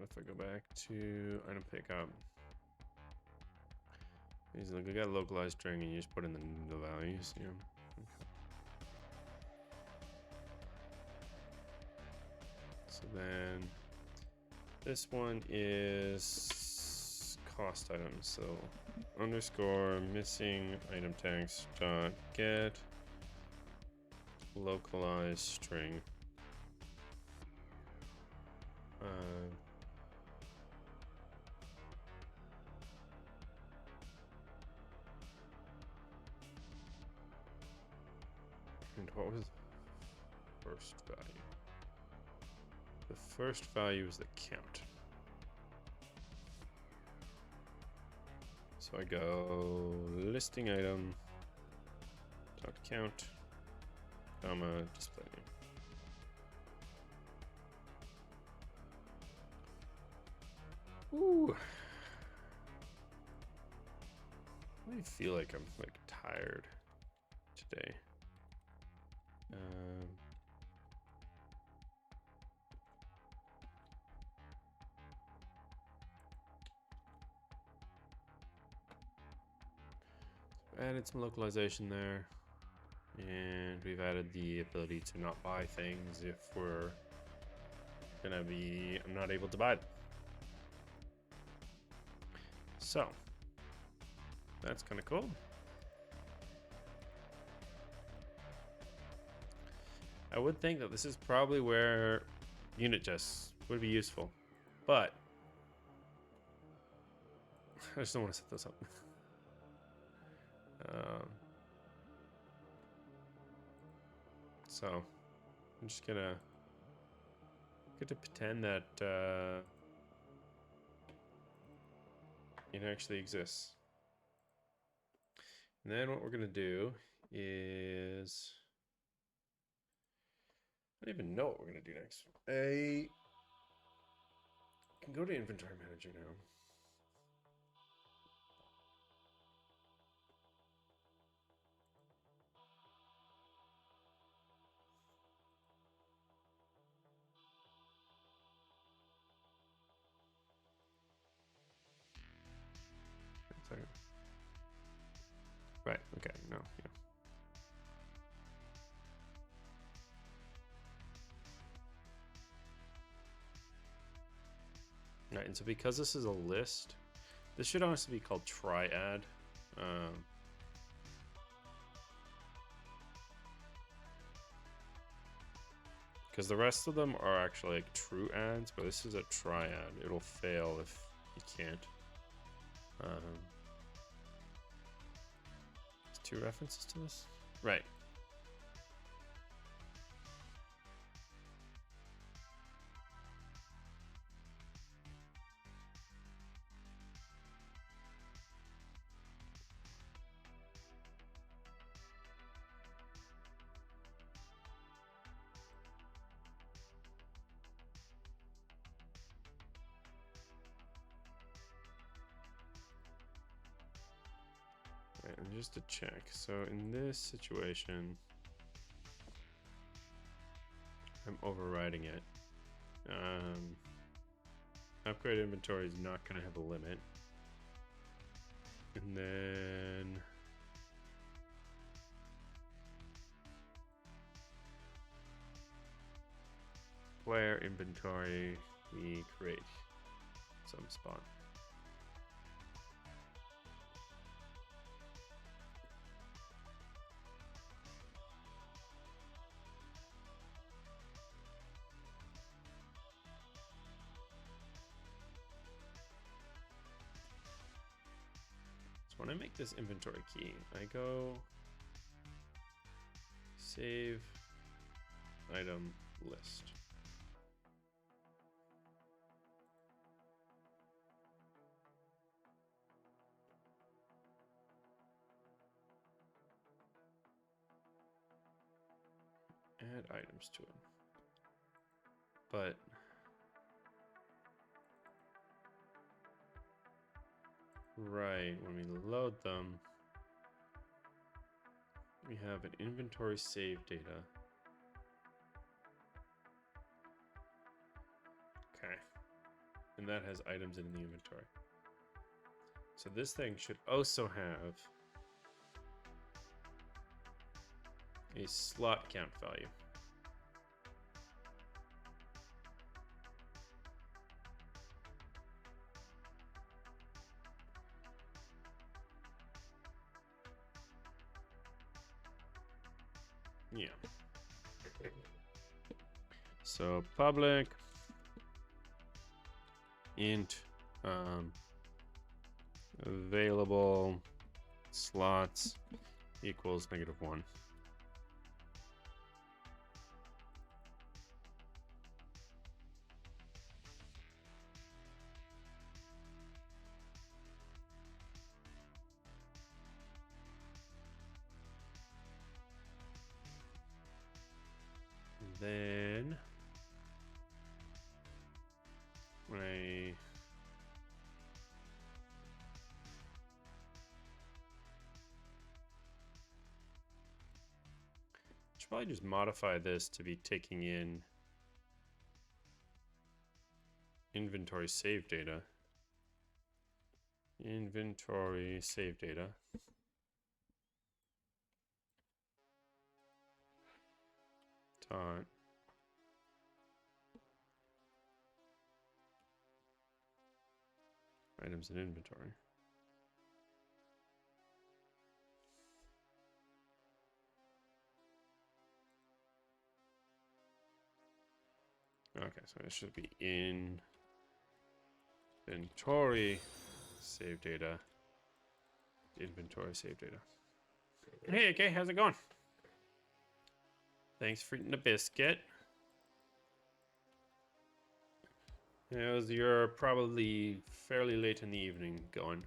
If I go back to item pickup, he's like, I got a localized string, and you just put in the values. Yeah. Okay. So then this one is cost items. So underscore missing item tags dot get localized string. And what was the first value? The first value is the count. So I go listing item dot count, comma, display name. Ooh. I feel like I'm like tired today. Added some localization there, and we've added the ability to not buy things if we're gonna be not able to buy them. So that's kind of cool. I would think that this is probably where unit tests would be useful, but I just don't want to set this up. So I'm just gonna get to pretend that it actually exists. And then what we're gonna do is, I don't even know what we're gonna do next. I can go to inventory manager now. Right, okay, no, yeah. Right, and so because this is a list, this should honestly be called triad. Because the rest of them are actually like true adds, but this is a triad. It'll fail if you can't. There's two references to this? Right. And just to check, so in this situation, I'm overriding it. Upgrade inventory is not going to have a limit. And then where inventory we create some spot. So when I make this inventory key, I go save item list. Add items to it. But right, when we load them, we have an inventory save data. Okay. And that has items in the inventory. So this thing should also have a slot count value. Yeah. So public int available slots equals -1. Then when I should probably just modify this to be taking in inventory save data. Inventory save data. Dot. Items in inventory. Okay, so it should be in inventory save data. Inventory save data. Hey, okay, how's it going? Thanks for eating a biscuit. You're probably fairly late in the evening going.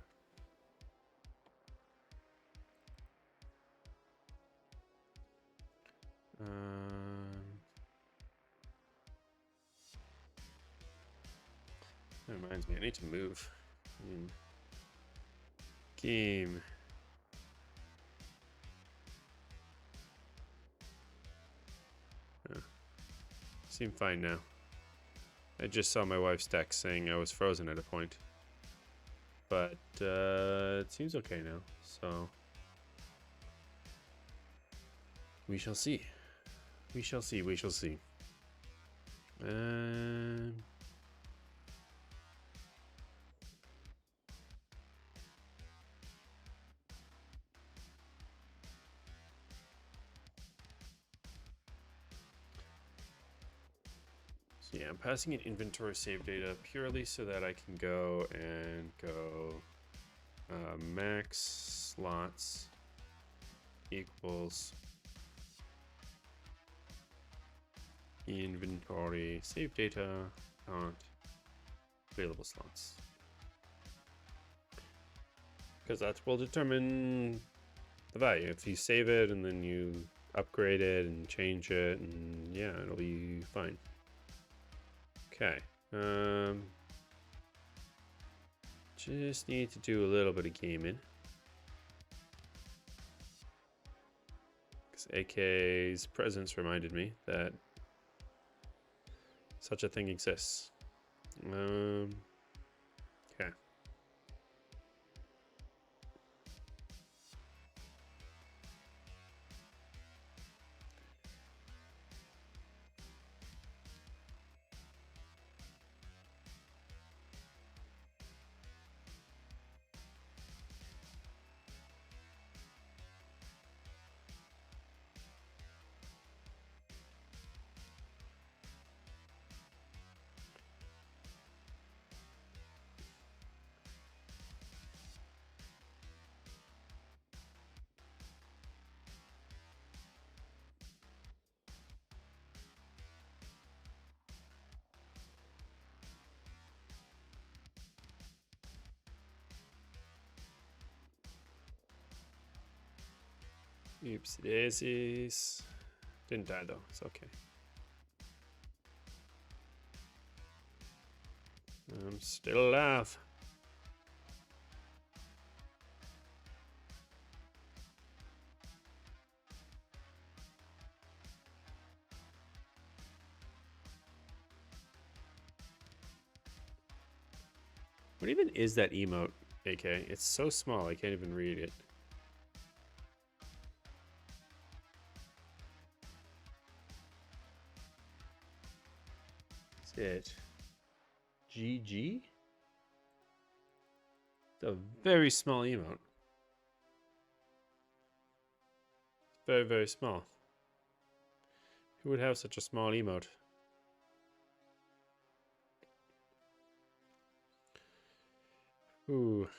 That reminds me, I need to move. Game. Seem fine now. I just saw my wife's text saying I was frozen at a point. But it seems okay now, so we shall see. We shall see, we shall see. So yeah, I'm passing in inventory save data purely so that I can go and go max slots equals inventory save data dot available slots, because that will determine the value. If you save it and then you upgrade it and change it, and yeah, it'll be fine. Okay. Just need to do a little bit of gaming. Because AK's presence reminded me that such a thing exists. Okay. Oops daisies. Didn't die though, it's okay. I'm still alive. What even is that emote, AK? It's so small, I can't even read it. Is it GG? It's a very small emote. Very, very small. Who would have such a small emote? Ooh.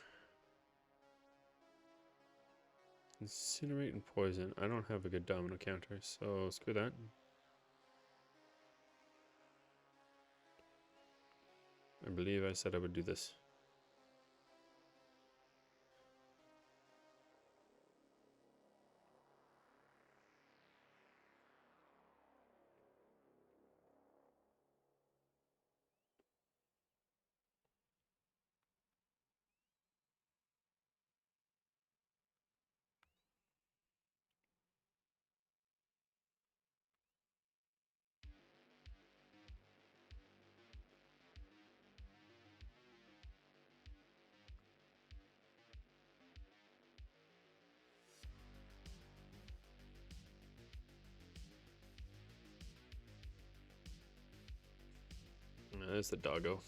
Incinerate and poison. I don't have a good domino counter, so screw that. I believe I said I would do this. There's the doggo.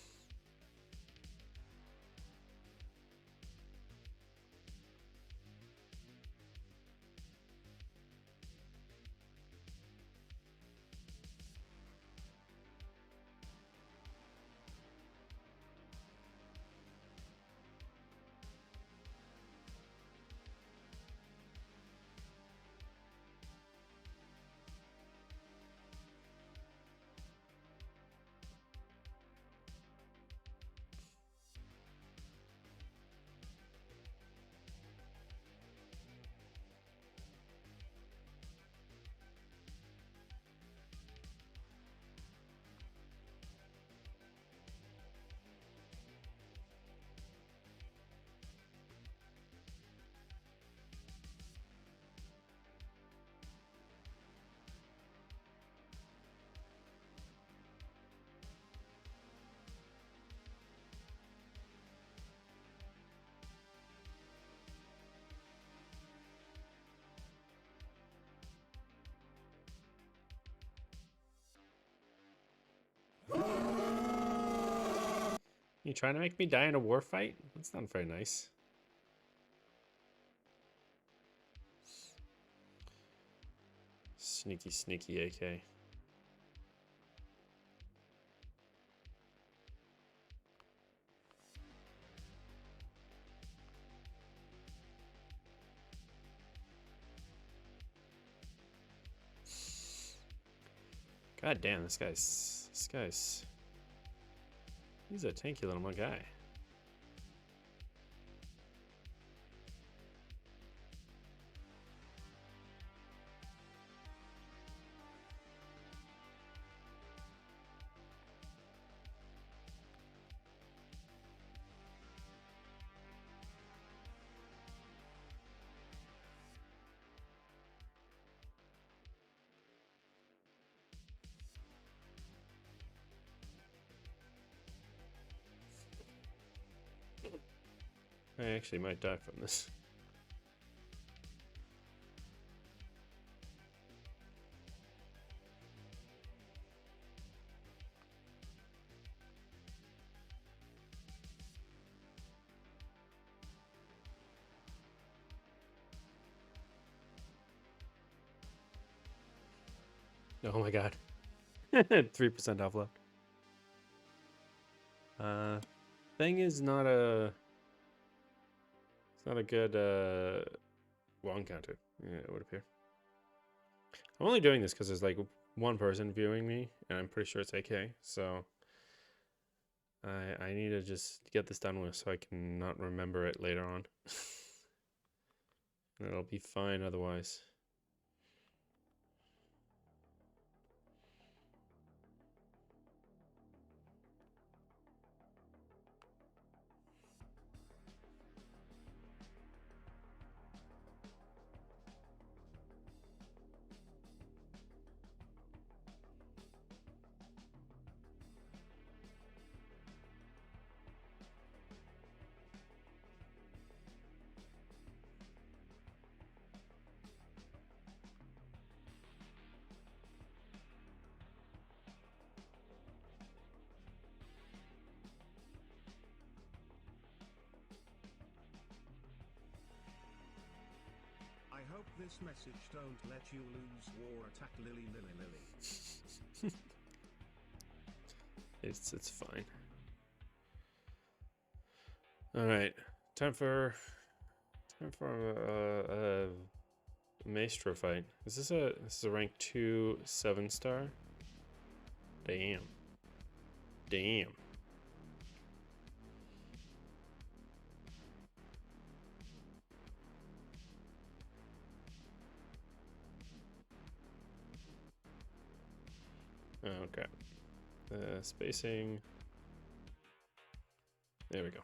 You trying to make me die in a war fight? That's not very nice. Sneaky, sneaky AK. God damn, this guy's he's a tanky little guy. I actually might die from this. Oh my god. 3% off left. Thing is not a... It's not a good, long counter, yeah, it would appear. I'm only doing this because there's like one person viewing me, and I'm pretty sure it's AK, so... I need to just get this done with so I can not remember it later on. And it'll be fine otherwise. hope this message don't let you lose war attack Lily. It's fine. All right, time for a maestro fight. This is a rank 2 7-star. Damn. Okay. Spacing. There we go.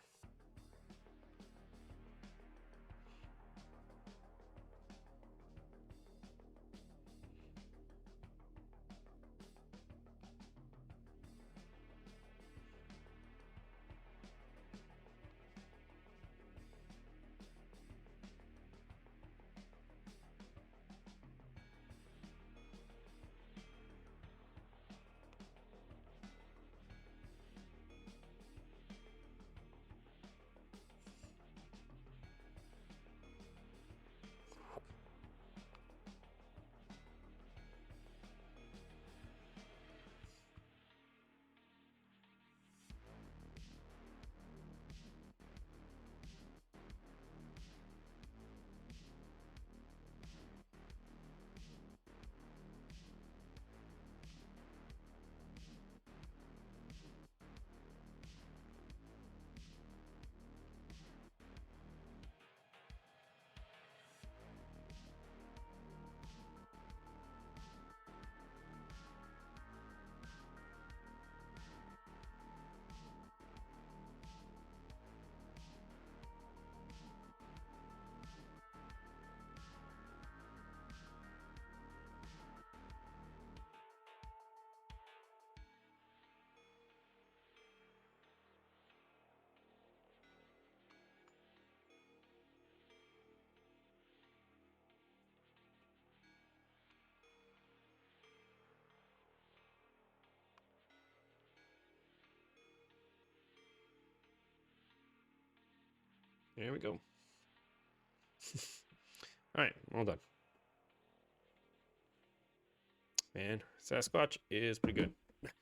There we go. All right, well done. Man, Sasquatch is pretty good.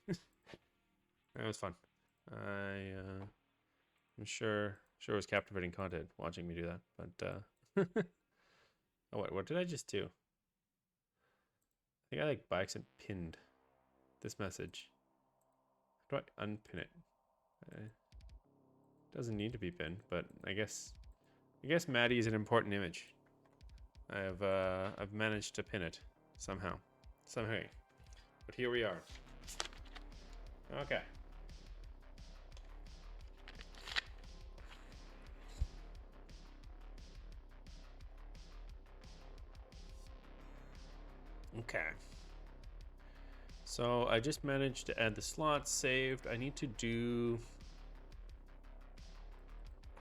That was fun. I'm sure it was captivating content watching me do that, but oh, what did I just do? I think I like by accident pinned this message. How do I unpin it? Doesn't need to be pinned, but I guess Maddie is an important image. I've managed to pin it somehow. But here we are. Okay. Okay. So I just managed to add the slots saved. I need to do...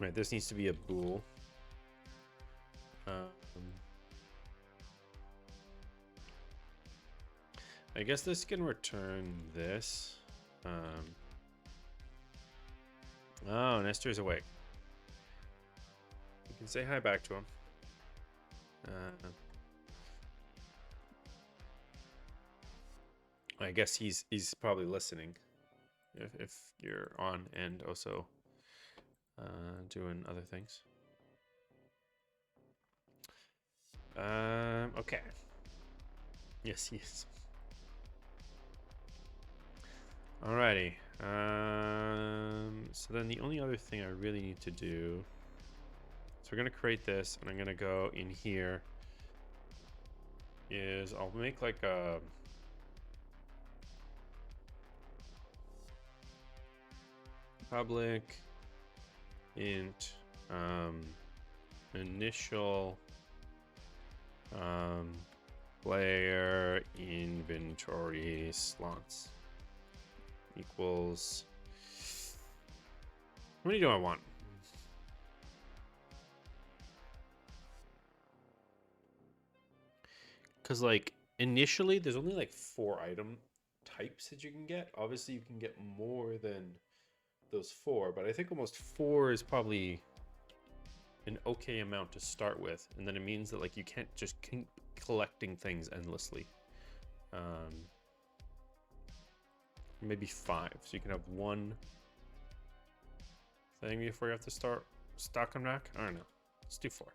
Right, this needs to be a bool. I guess this can return this. Oh, Nestor's awake. You can say hi back to him. I guess he's probably listening if you're on and also doing other things. Okay. Yes, he is. Alrighty. So then the only other thing I really need to do, so we're gonna create this, and I'm gonna go in here. Is I'll make like a public int initial player inventory slots equals, how many do I want? Because like initially there's only like 4 item types that you can get. Obviously you can get more than those 4, but I think almost 4 is probably an okay amount to start with, and then it means that like you can't just keep collecting things endlessly. Maybe 5, so you can have 1 thing before you have to start stocking back. I don't know. Let's do 4.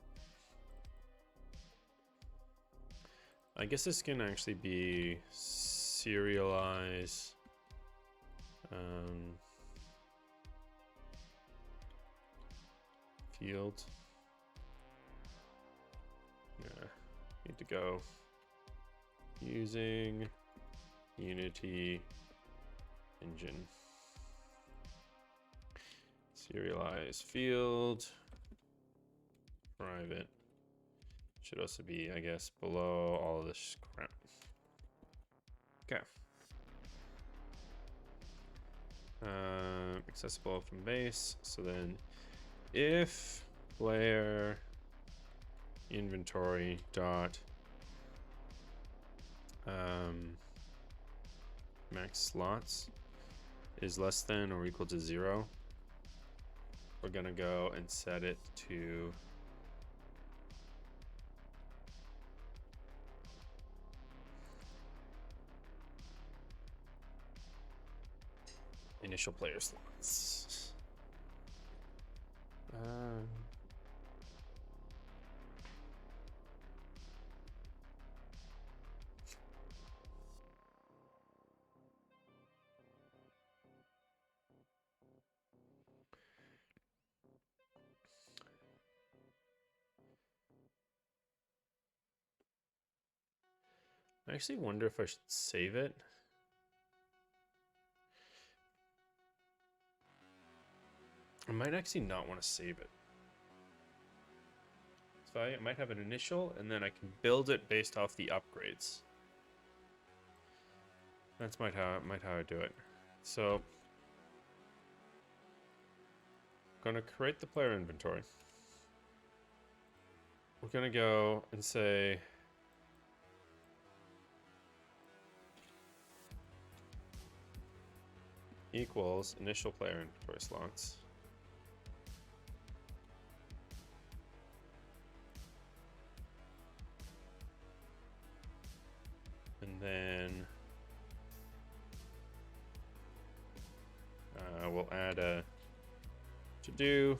I guess this can actually be serialize. Field. Yeah, need to go using Unity engine. Serialize field. Private. Should also be, I guess, below all of this crap. Okay. Accessible from base. So then if player inventory dot max slots is less than or equal to 0, we're gonna go and set it to initial player slots. I actually wonder if I should save it. I might actually not want to save it. So I might have an initial, and then I can build it based off the upgrades. That's how I do it. So I'm gonna create the player inventory. We're gonna go and say equals initial player inventory slots. And then we'll add a to do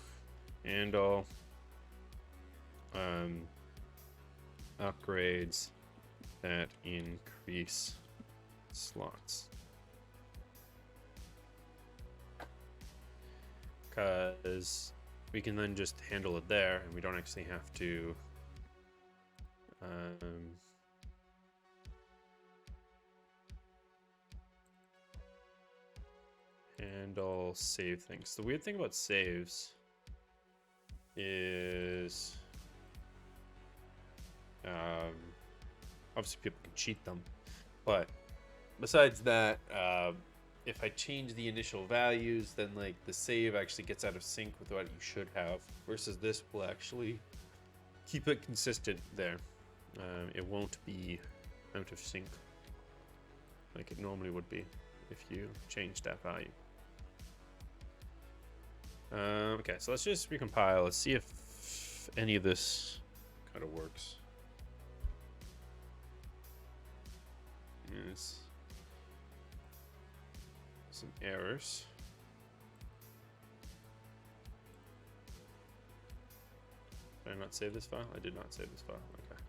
handle upgrades that increase slots. Because we can then just handle it there, and we don't actually have to handle save things. The weird thing about saves is obviously people can cheat them, but besides that, if I change the initial values, then like the save actually gets out of sync with what you should have, versus this will actually keep it consistent there. It won't be out of sync like it normally would be if you change that value. Okay, so let's just recompile. Let's see if any of this kind of works. Yes. Some errors. Did I not save this file? I did not save this file. Okay.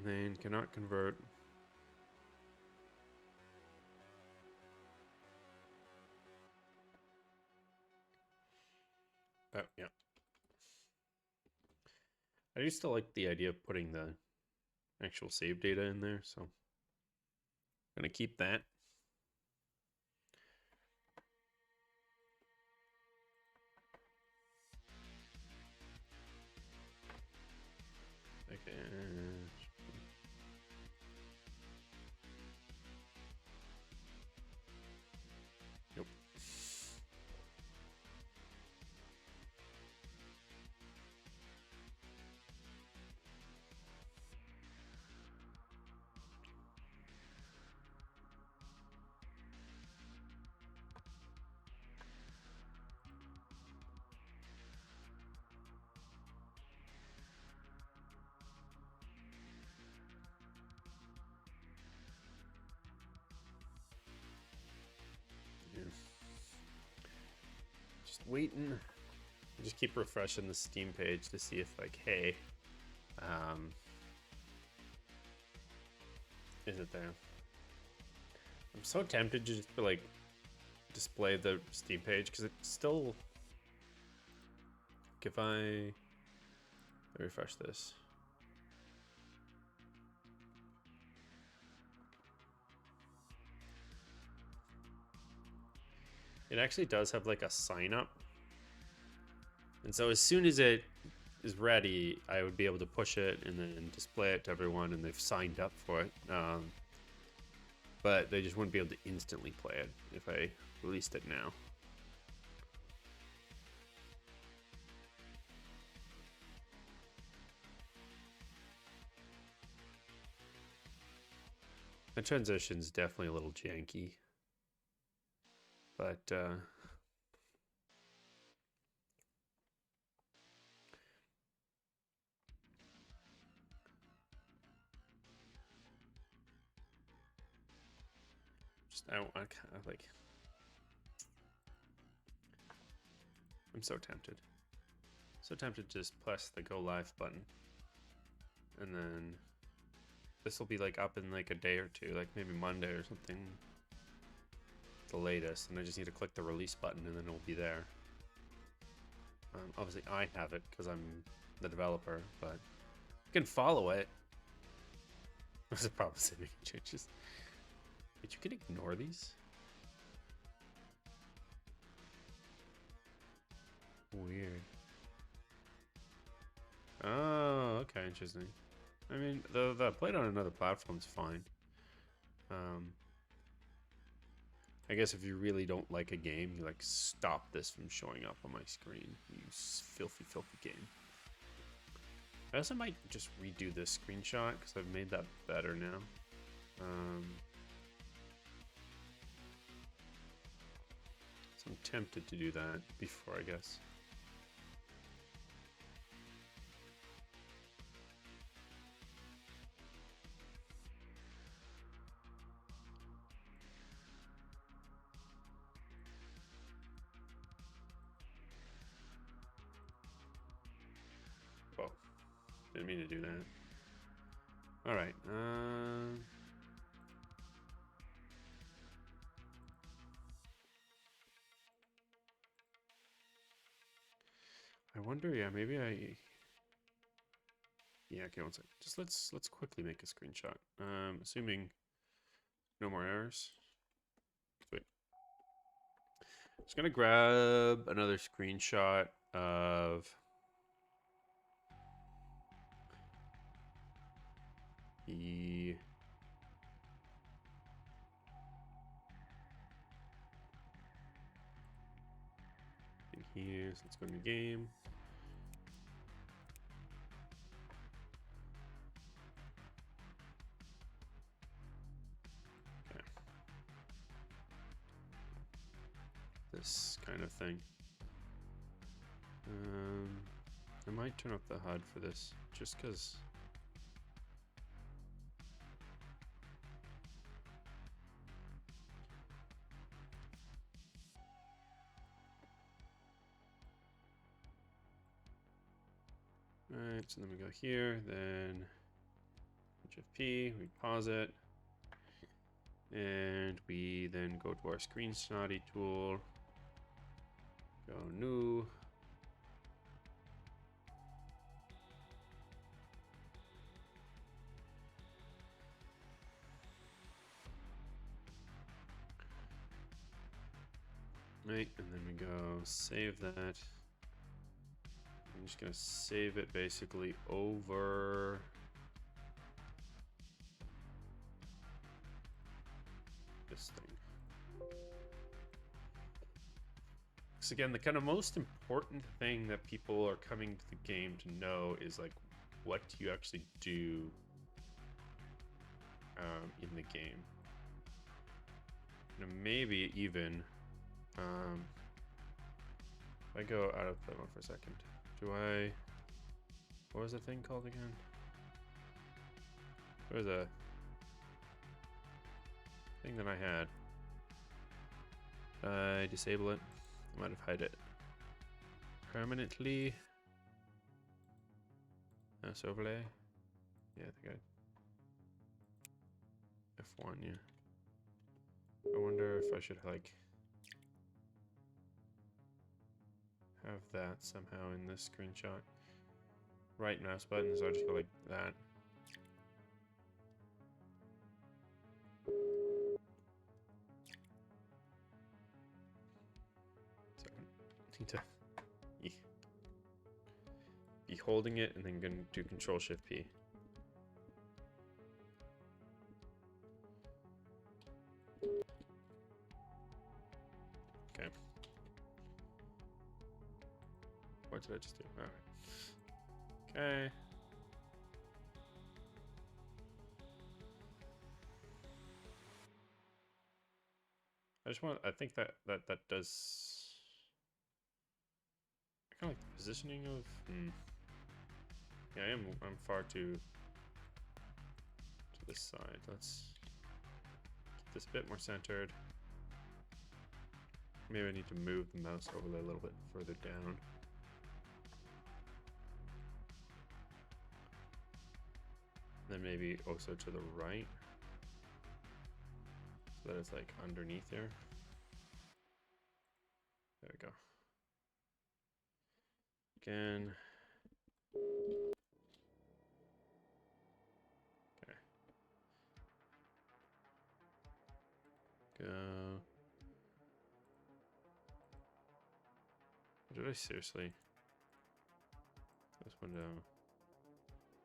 Then cannot convert. Oh, yeah. I do still like the idea of putting the actual save data in there, so I'm gonna keep that. Okay. Nope. waiting. Just keep refreshing the Steam page to see if, like, hey, is it there? I'm so tempted to just like display the Steam page because it's still. If I refresh this. It actually does have like a sign up. And so as soon as it is ready, I would be able to push it and then display it to everyone, and they've signed up for it. But they just wouldn't be able to instantly play it if I released it now. The transition's definitely a little janky. But I kind of like. I'm so tempted. So tempted to just press the go live button. And then this will be like up in like a day or two, like maybe Monday or something. The latest. And I just need to click the release button and then it'll be there. Obviously I have it because I'm the developer, but you can follow it. There's a problem with making changes. But you can ignore these? Weird. Oh, okay, interesting. I mean, the played on another platform's fine. I guess if you really don't like a game, you like stop this from showing up on my screen. You filthy, filthy game. I also might just redo this screenshot because I've made that better now. So I'm tempted to do that before, I guess. Whoa, didn't mean to do that. All right. I wonder, yeah, maybe yeah, okay, one second. Just let's quickly make a screenshot. Assuming no more errors. Sweet. Just gonna grab another screenshot of the in here. So let's go to game. This kind of thing. I might turn up the HUD for this, just because. Alright, so then we go here, then HFP, we pause it, and we then go to our screenshotty tool, go new. Right, and then we go save that. I'm just gonna save it basically over this thing. Because again, the kind of most important thing that people are coming to the game to know is like, what do you actually do in the game? You know, maybe even if I go out of play mode for a second, what was the thing called again? There was a thing that I had. I disable it. I might have hide it. permanently. Mouse overlay. Yeah, I think F1, yeah. I wonder if I should like have that somehow in this screenshot. Right mouse button, so I just go like that. So I need to be holding it and then gonna do Control Shift P. Okay. What did I just do? Alright. Okay. I think that does. I kind of like the positioning of. Yeah, I'm far to this side. Let's get this a bit more centered. Maybe I need to move the mouse overlay a little bit further down. Then maybe also to the right. So that it's like underneath there. There we go. Again. Okay. Go. Did I seriously? This window.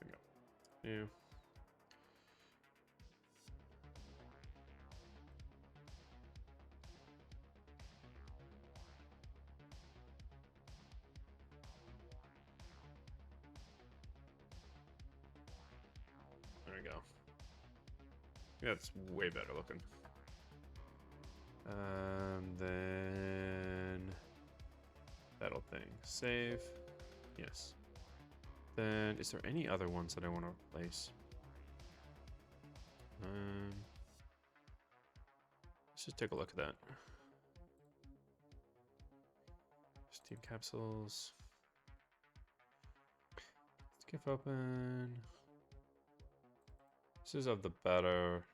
There we go. New. There we go. Yeah, it's way better looking. Then that'll thing. Save. Yes. Then is there any other ones that I want to replace? Let's just take a look at that. Steam capsules. Skiff open. This is of the better.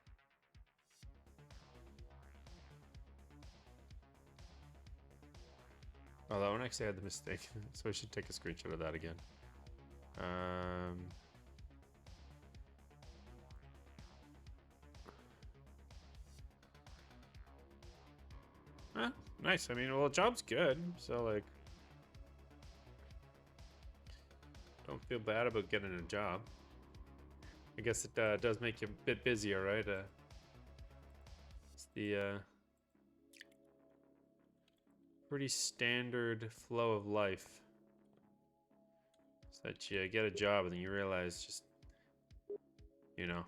Oh, that one actually had the mistake, so I should take a screenshot of that again. Nice. I mean, well, the job's good, so like, don't feel bad about getting a job. I guess it does make you a bit busier, right? It's the pretty standard flow of life. So that you get a job and then you realize just, you know,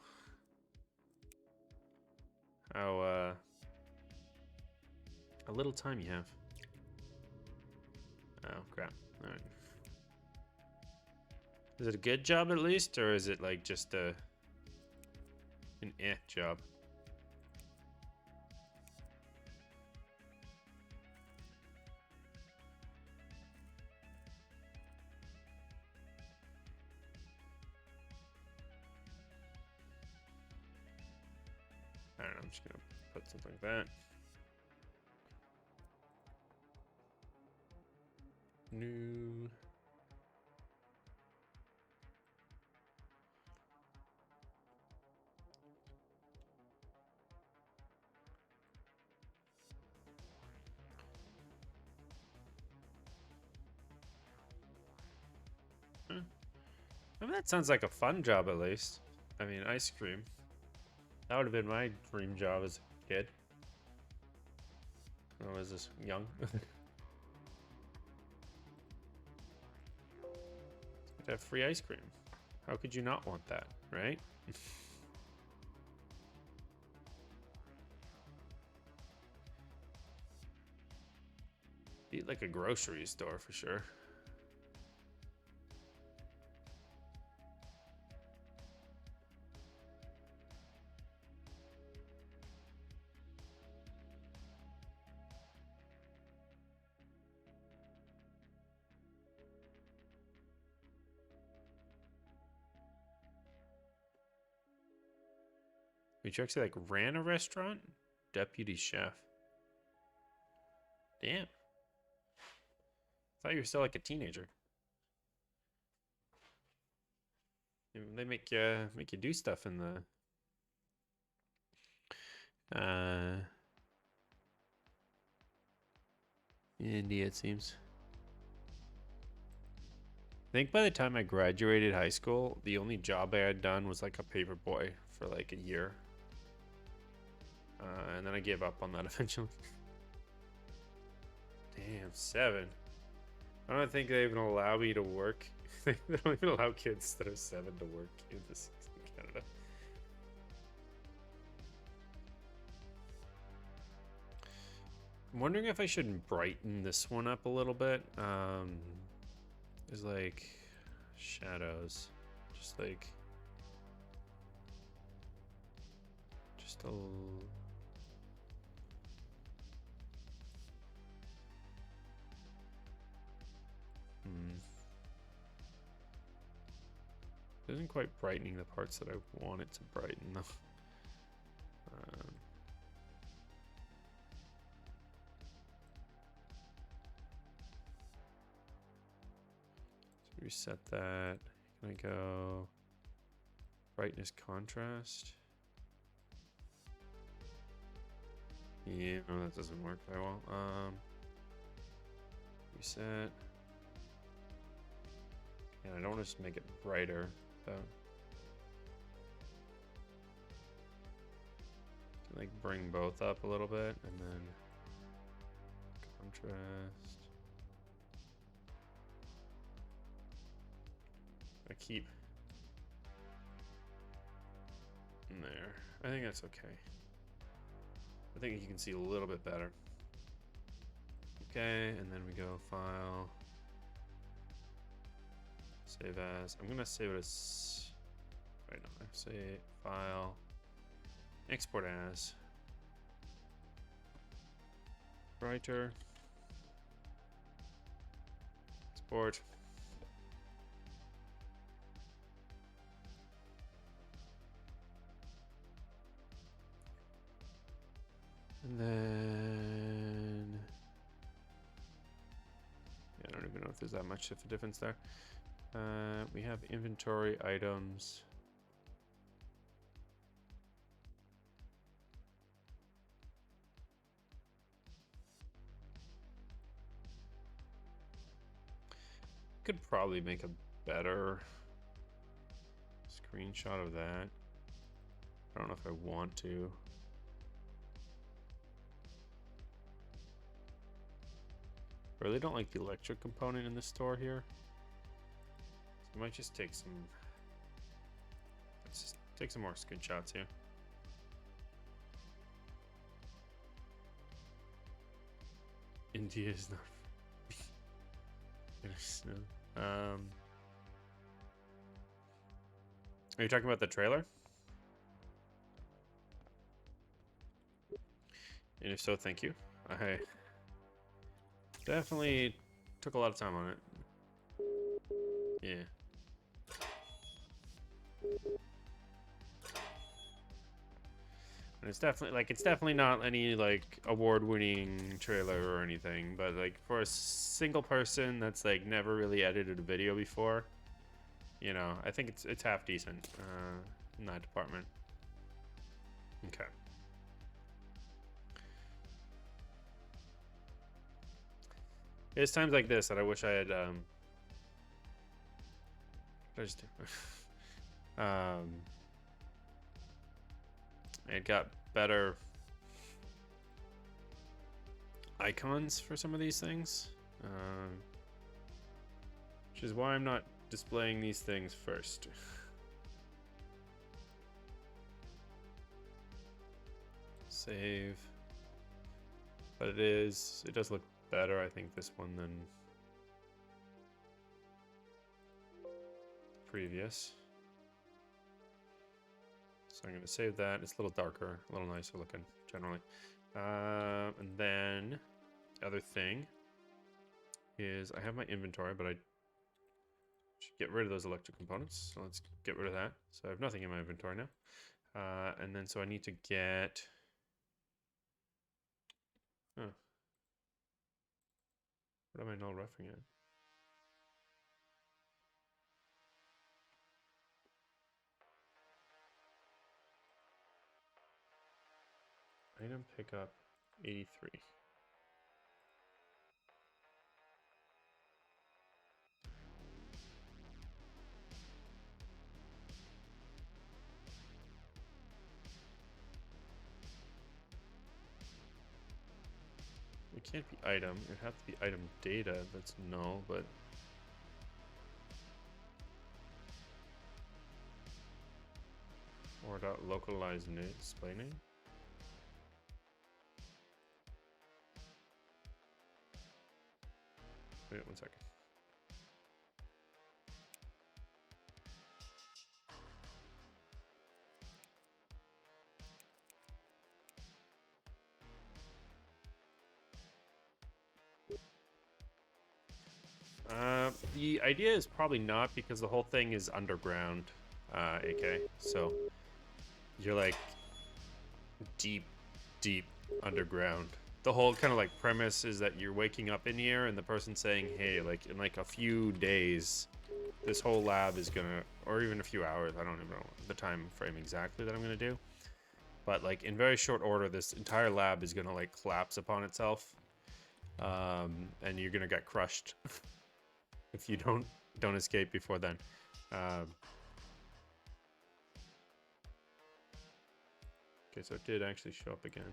how a little time you have. Oh, crap. All right. Is it a good job at least, or is it like just an job? I don't know, I'm just gonna put something like that. New. I mean, that sounds like a fun job at least. I mean, ice cream. That would have been my dream job as a kid. When I was this young. To have free ice cream. How could you not want that, right? Be like a grocery store for sure. Wait, you actually like ran a restaurant? Deputy chef. Damn. Thought you were still like a teenager. They make you do stuff in the India, it seems. I think by the time I graduated high school, the only job I had done was like a paper boy for like a year. And then I gave up on that eventually. Damn, 7. I don't think they even allow me to work. They don't even allow kids that are 7 to work in this in Canada. I'm wondering if I should brighten this one up a little bit. There's like shadows, just a Isn't quite brightening the parts that I want it to brighten though. So reset that. Can I go brightness contrast? Yeah, no, that doesn't work very well. Reset. And I don't want to just make it brighter, though. Like bring both up a little bit, and then contrast. I keep in there. I think that's okay. I think you can see a little bit better. Okay, and then we go file. Save as. I'm gonna save it as. Right now, I say file. Export as. Brighter. Export. And then. Yeah, I don't even know if there's that much of a difference there. We have inventory items. Could probably make a better screenshot of that. I don't know if I want to. I really don't like the electric component in the store here. So I might just take some. Let's just take some more screenshots here. India is not. Are you talking about the trailer? And if so, thank you. I definitely took a lot of time on it. Yeah. And it's definitely not any like award-winning trailer or anything, but like for a single person that's like never really edited a video before, you know, I think it's half decent in that department. Okay. It's times like this that I wish I had I just it got better icons for some of these things, which is why I'm not displaying these things first. Save. But it does look better, I think, this one than the previous. So I'm going to save that. It's a little darker, a little nicer looking, generally. And then the other thing is I have my inventory, but I should get rid of those electric components. So let's get rid of that. So I have nothing in my inventory now. And then so I need to get. Huh. What am I null referring at? Item pickup 83. It can't be item. It has to be item data. That's null, but. Or dot localize display name. Wait 1 second. The idea is probably not, because the whole thing is underground, AK. So you're like deep underground. The whole kind of like premise is that you're waking up in here and the person's saying, hey, like in like a few days, this whole lab is gonna, or even a few hours, I don't even know the time frame exactly that I'm gonna do. But like in very short order, this entire lab is gonna like collapse upon itself. And you're gonna get crushed if you don't escape before then. Okay, so it did actually show up again.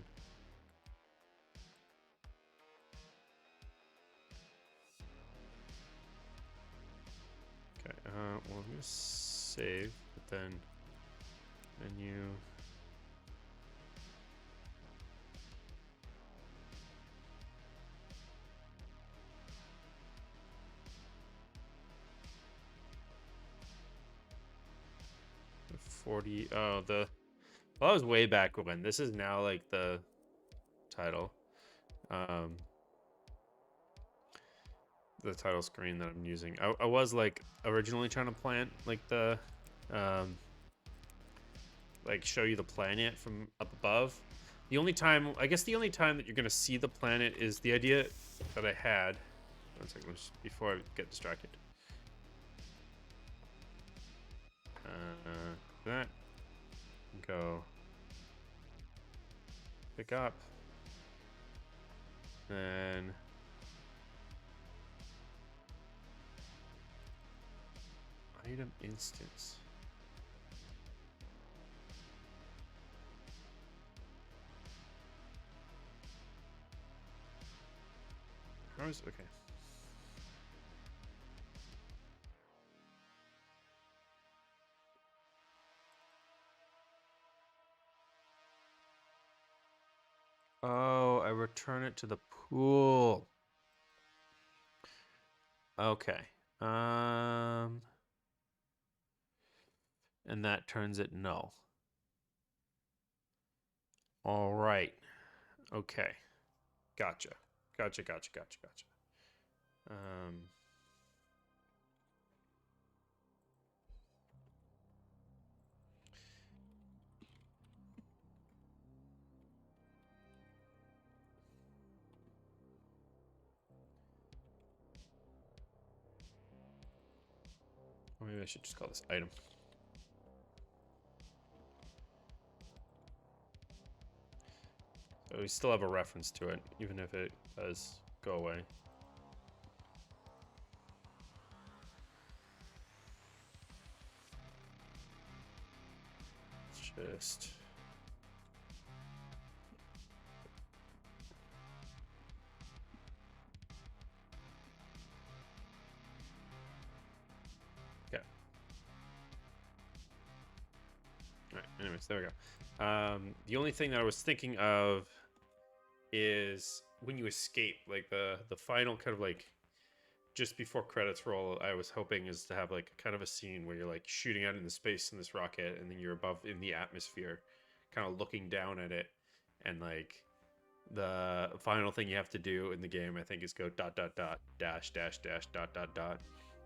Okay, well, I'm gonna save, but then menu. The 40. Oh, the. Well, that was way back when. This is now like the title. The title screen that I'm using. I was like originally trying to plant like the like show you the planet from up above. The only time, I guess the only time that you're gonna see the planet is the idea that I had. 1 second, before I get distracted. That. Go. Pick up. Then. Item instance. How is okay? Oh, I return it to the pool. Okay. And that turns it null. All right. Okay. Gotcha. Gotcha. Or maybe I should just call this item. So we still have a reference to it, even if it does go away. Just. Okay. All right. Anyways, there we go. The only thing that I was thinking of is when you escape, like the final kind of like just before credits roll, I was hoping is to have like kind of a scene where you're like shooting out into space in this rocket, and then you're above in the atmosphere, kind of looking down at it, and like the final thing you have to do in the game, I think, is go ... dash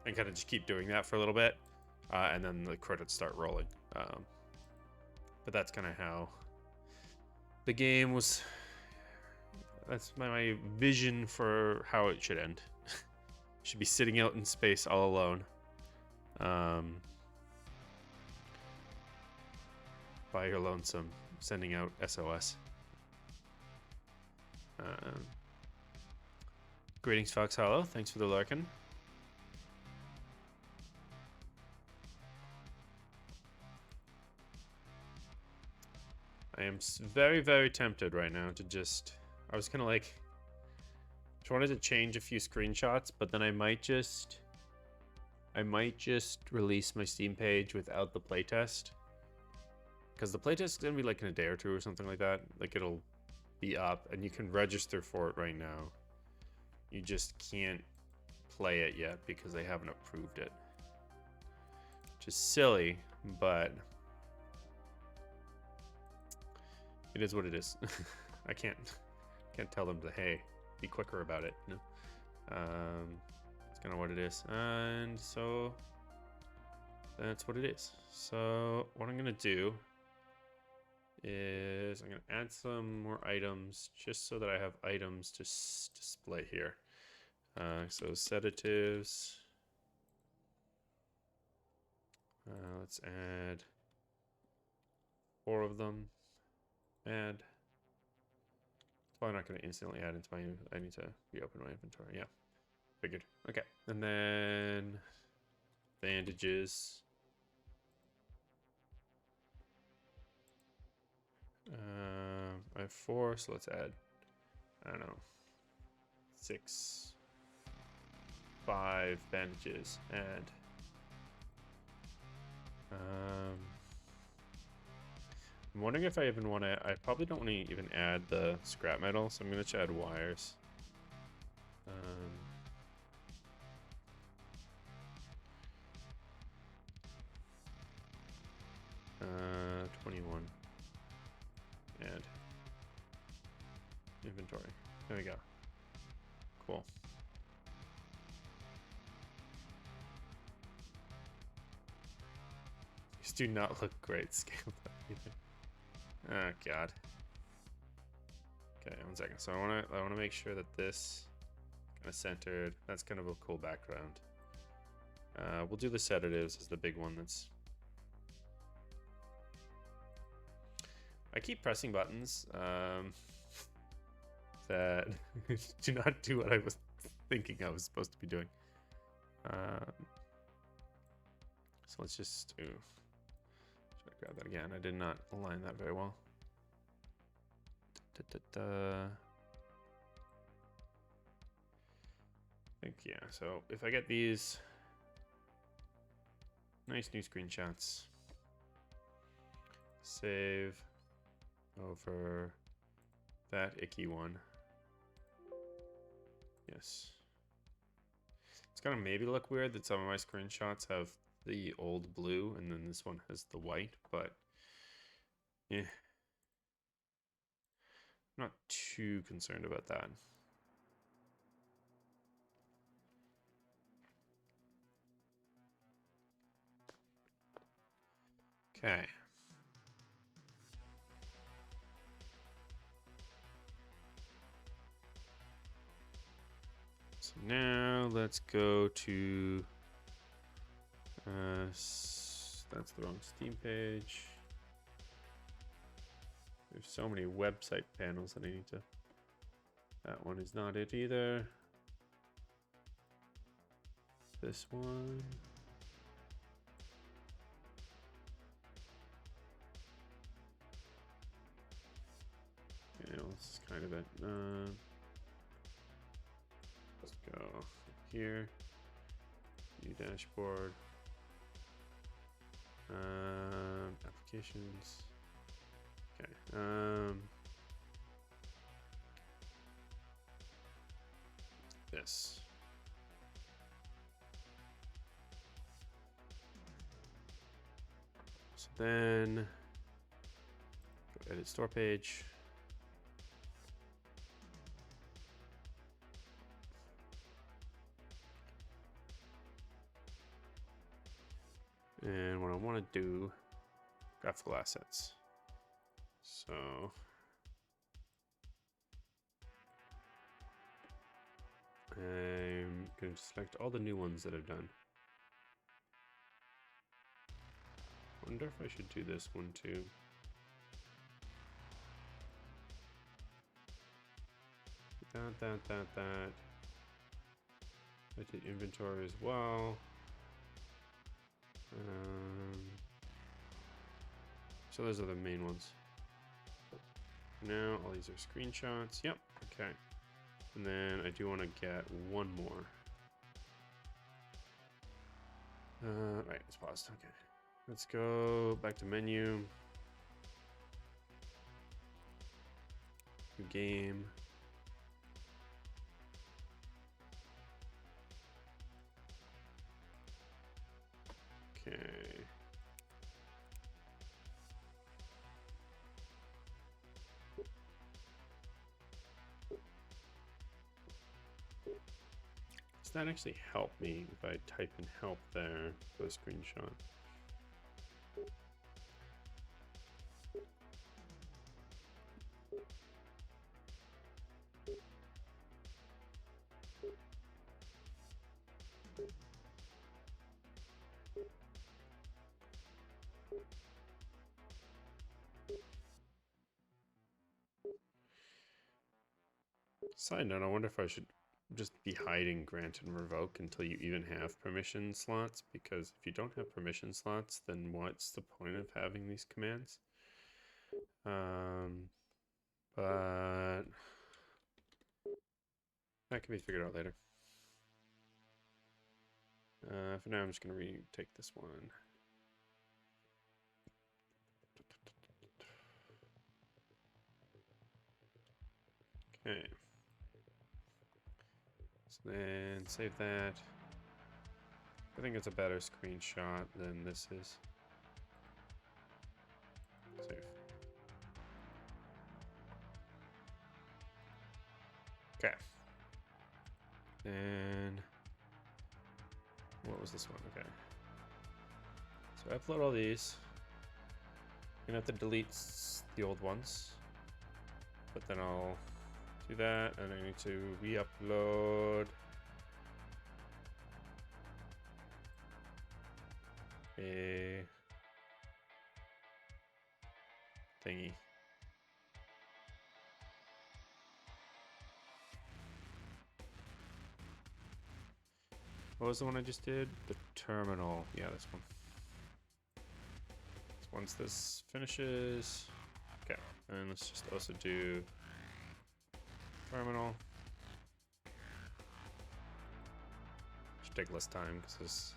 and kind of just keep doing that for a little bit, and then the credits start rolling. But that's kind of how the game was. That's my vision for how it should end. Should be sitting out in space all alone. By your lonesome, sending out SOS. Greetings, Fox Hollow. Thanks for the lurkin. I am very, very tempted right now to just... I was kind of like... I wanted to change a few screenshots, but then I might just release my Steam page without the playtest. Because the playtest is going to be like in a day or two or something like that. Like it'll be up and you can register for it right now. You just can't play it yet because they haven't approved it. Which is silly, but it is what it is. I can't tell them to, hey, be quicker about it. No. It's kind of what it is. And so that's what it is. So what I'm going to do is I'm going to add some more items just so that I have items to display here. So sedatives. Let's add 4 of them. Add. Probably not going to instantly add into my... I need to reopen my inventory. Yeah, figured. Okay, and then bandages. I have 4, so let's add, I don't know, 6, 5 bandages. Add. I'm wondering if I even want to... I probably don't want to even add the scrap metal, so I'm going to add wires. 21. Add. Inventory. There we go. Cool. These do not look great scaled up either. Oh god. Okay, 1 second. So I wanna make sure that this kind of centered. That's kind of a cool background. We'll do the sedatives as the big one. That's... I keep pressing buttons that do not do what I was thinking I was supposed to be doing. So let's just do... Should I grab that again? I did not align that very well. I think, yeah, so if I get these nice new screenshots, save over that icky one. Yes. It's gonna maybe look weird that some of my screenshots have the old blue and then this one has the white, but yeah. I'm not too concerned about that. Okay. So now let's go to that's the wrong Steam page. There's so many website panels that I need to... That one is not it either. This one. Yeah, this is kind of it. Let's go here. New dashboard. Applications. Okay. This. So then go edit store page. And what I want to do, graphical assets. So I'm going to select all the new ones that I've done. Wonder if I should do this one too. That. I did inventory as well. So those are the main ones. Now all these are screenshots. Yep. Okay. And then I do want to get one more. Right, it's paused. Okay. Let's go back to menu. New game. Okay. Does that actually help me if I type in help there for the screenshot? Side note, I wonder if I should just be hiding grant and revoke until you even have permission slots, because if you don't have permission slots, then what's the point of having these commands? But that can be figured out later. For now, I'm just going to retake this one. Okay. So then save that. I think it's a better screenshot than this is. Save. Okay. And what was this one? Okay. So I upload all these. I'm gonna have to delete the old ones, but then I'll do that, and I need to re-upload a thingy. What was the one I just did? The terminal. Yeah, this one. So once this finishes, okay, and let's just also do terminal. Should take less time because this.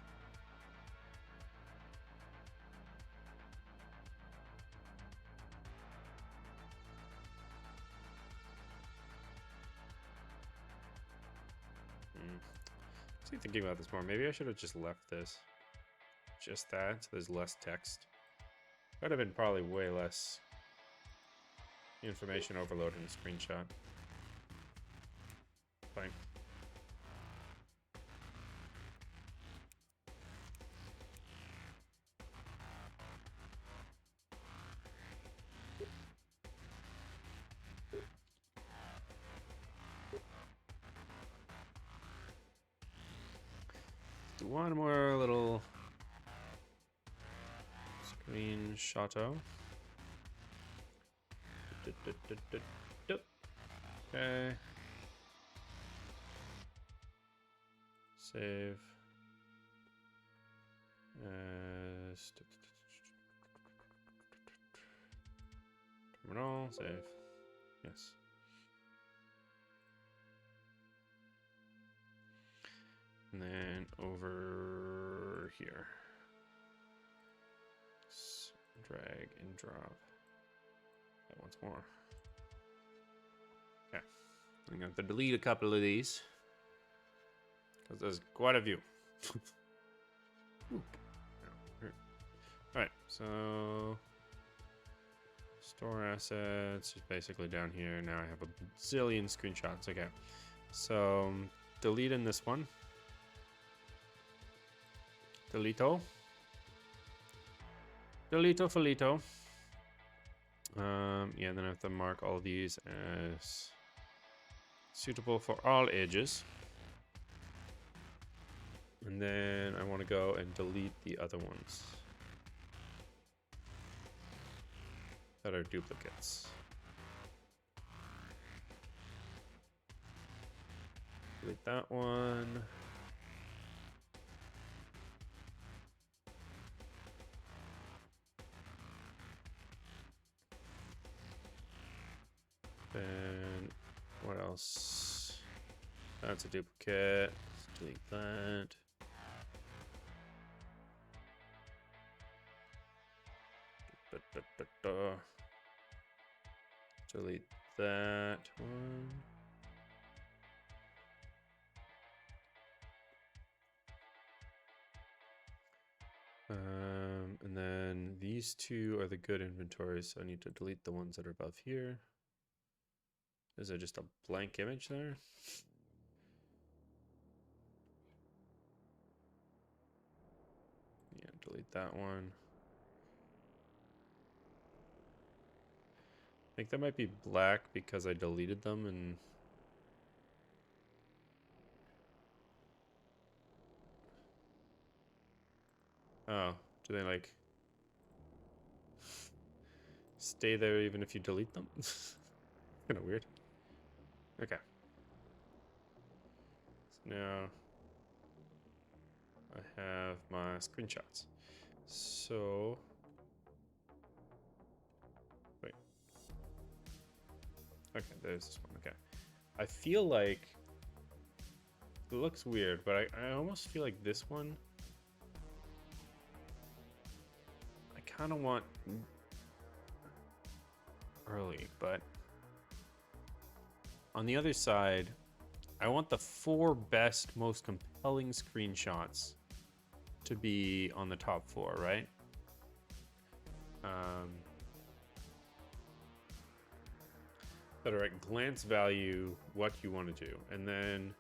Thinking about this more, maybe I should have just left this. Just that, so there's less text. Would have been probably way less information overload in a screenshot. Fine. Do one more little screenshot-o. Okay. Save. Terminal. Save. Yes. And then over here. Drag and drop. That once more. Okay. I'm going to have to delete a couple of these, because there's quite a few. Alright, so store assets is basically down here. Now I have a zillion screenshots. Okay, so deleting this one. Delito. Delito Felito. Yeah, and then I have to mark all these as suitable for all ages. And then I want to go and delete the other ones that are duplicates. Delete that one. Then what else? That's a duplicate. Let's delete that. Delete that one. And then these two are the good inventories, so I need to delete the ones that are above here. Is there just a blank image there? Yeah, delete that one. I think that might be black because I deleted them and... Oh, do they like stay there even if you delete them? Kind of weird. Okay. So now I have my screenshots. So wait. Okay, there's this one. Okay. I feel like it looks weird, but I almost feel like this one I kind of want early, but on the other side, I want the 4 best, most compelling screenshots to be on the top 4, right? That are at glance value what you want to do. And then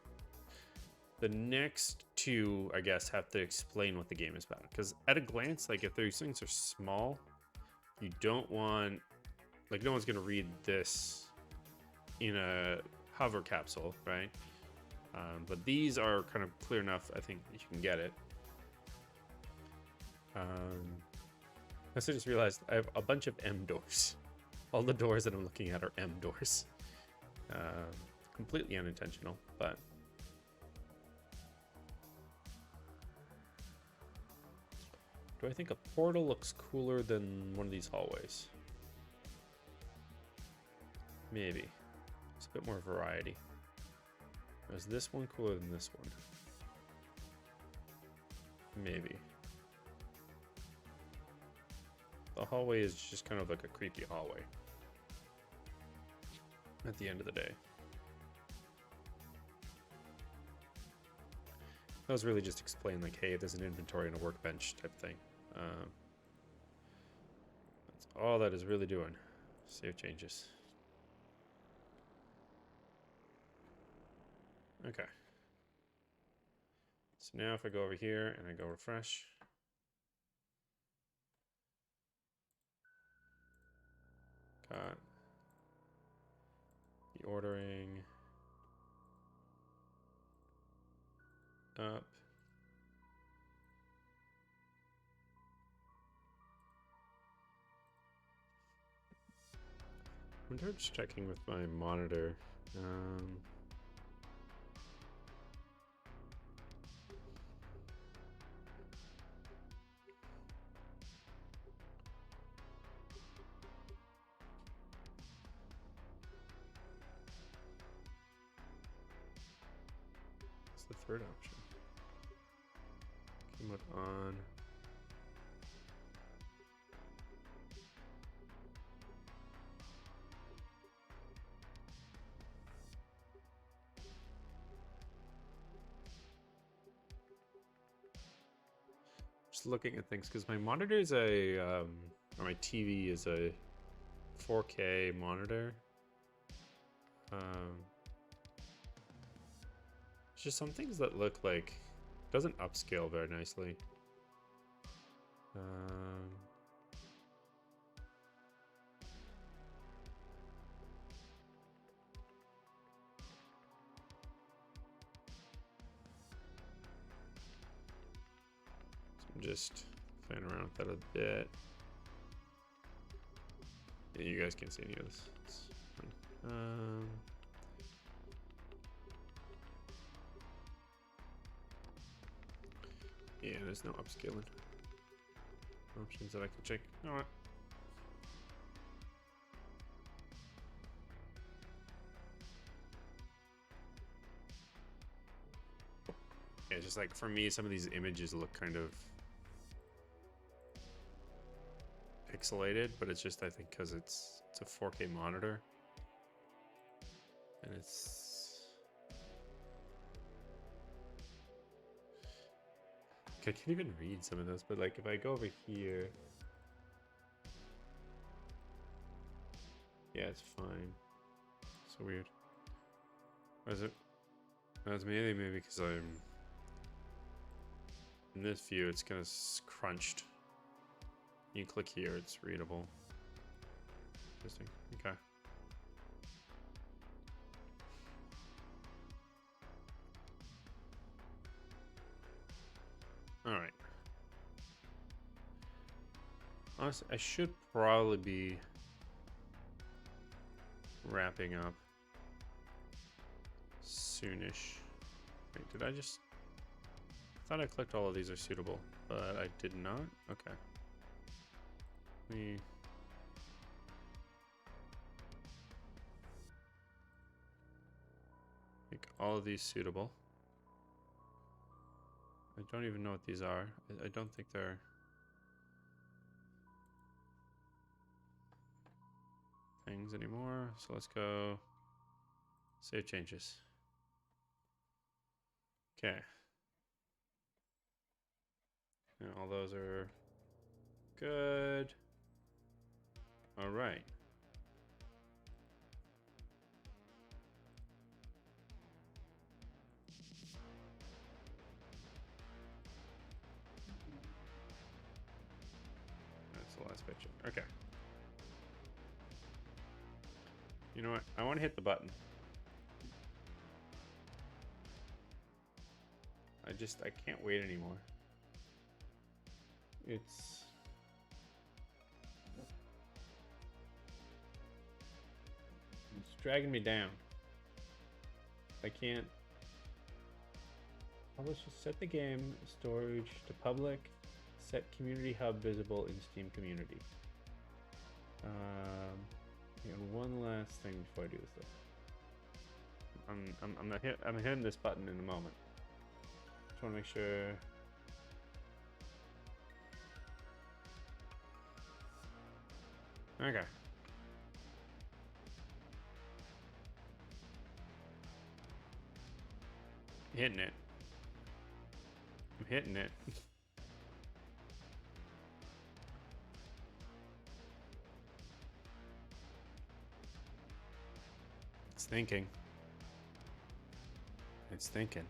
the next 2, I guess, have to explain what the game is about. Because at a glance, like if these things are small, you don't want, like no one's going to read this in a hover capsule, right? But these are kind of clear enough, I think you can get it. I just realized I have a bunch of M doors. All the doors that I'm looking at are M doors. Completely unintentional, but... Do I think a portal looks cooler than one of these hallways? Maybe. It's a bit more variety. Or is this one cooler than this one? Maybe. The hallway is just kind of like a creepy hallway at the end of the day. That was really just explain like, hey, there's an inventory and a workbench type thing. That's all that is really doing. Save changes. Okay. So now if I go over here and I go refresh, got the ordering up. I'm just checking with my monitor. What's the third option? Keyboard on. Just looking at things because my monitor is a, or my TV is a 4K monitor. It's just some things that look like doesn't upscale very nicely. just playing around with that a bit. Yeah, you guys can't see any of this. It's fine. Yeah, there's no upscaling options that I can check. All right. Yeah, just like for me, some of these images look kind of pixelated, but it's just I think because it's a 4K monitor, and it's I can't even read some of this, but like if I go over here, yeah, it's fine. So weird. Why is it? That's maybe because I'm in this view. It's kind of crunched. You click here, it's readable. Interesting. Okay. All right. Honestly, I should probably be wrapping up soonish. Wait, did I just? I thought I clicked all of these are suitable, but I did not. Okay. Let me. Make all of these suitable. I don't even know what these are. I don't think they're things anymore. So let's go save changes. Okay. And all those are good. All right. That's the last picture. Okay. You know what? I want to hit the button. I can't wait anymore. It's dragging me down. I can't publish. Set the game storage to public. Set community hub visible in Steam community. Yeah, one last thing before I do this stuff. I'm hitting this button in a moment. Just want to make sure. Okay. Hitting it. I'm hitting it. It's thinking. It's thinking.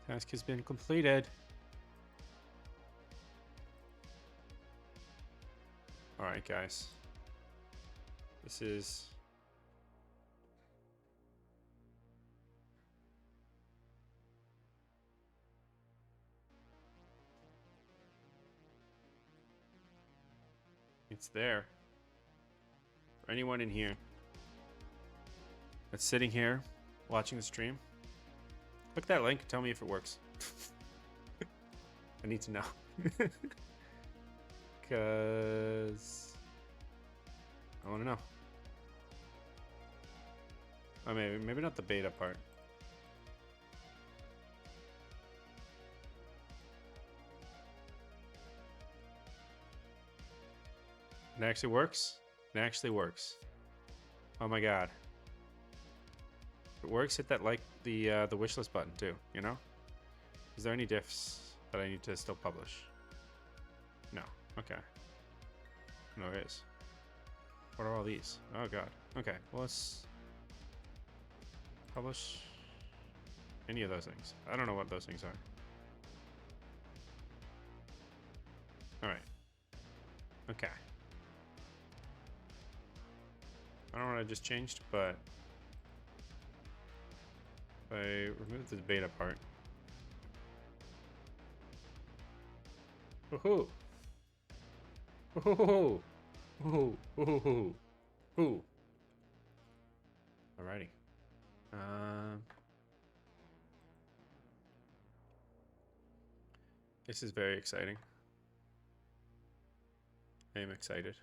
Task has been completed. All right, guys. This is it's there. For anyone in here that's sitting here watching the stream, click that link and tell me if it works. I need to know. Because I want to know. Oh, maybe not the beta part. It actually works? It actually works. Oh my god. If it works, hit that like the wishlist button too, you know? Is there any diffs that I need to still publish? No. Okay. No, there is. What are all these? Oh god. Okay, well let's publish any of those things. I don't know what those things are. Alright. Okay. I don't know what I just changed, but if I remove this beta part. Woohoo! Woohoo! Woohoo! Woohoo! Woohoo! Alrighty. This is very exciting. I am excited.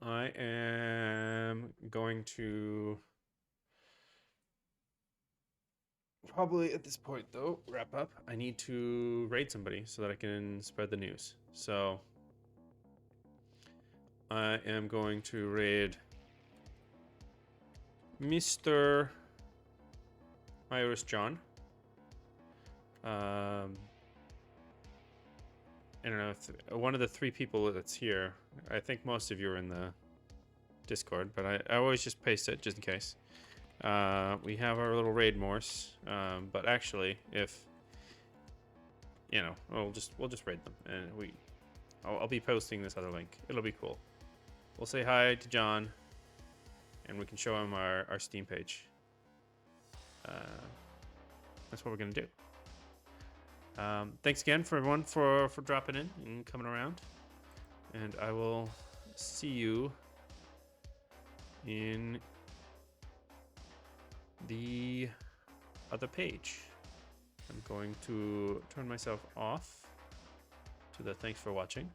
I am going to probably at this point though wrap up. I need to raid somebody so that I can spread the news. So I am going to raid Mr. Iris John. I don't know if one of the 3 people that's here. I think most of you are in the Discord, but I always just paste it just in case. We have our little raid morse, but actually, if you know, we'll just raid them, and I'll be posting this other link. It'll be cool. We'll say hi to John, and we can show him our Steam page. That's what we're gonna do. Thanks again for everyone for dropping in and coming around, and I will see you in the other page. I'm going to turn myself off to the thanks for watching.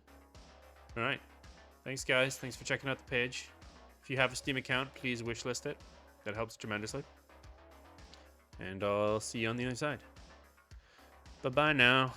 All right, thanks guys, thanks for checking out the page. If you have a Steam account, please wishlist it. That helps tremendously. And I'll see you on the other side. Bye-bye now.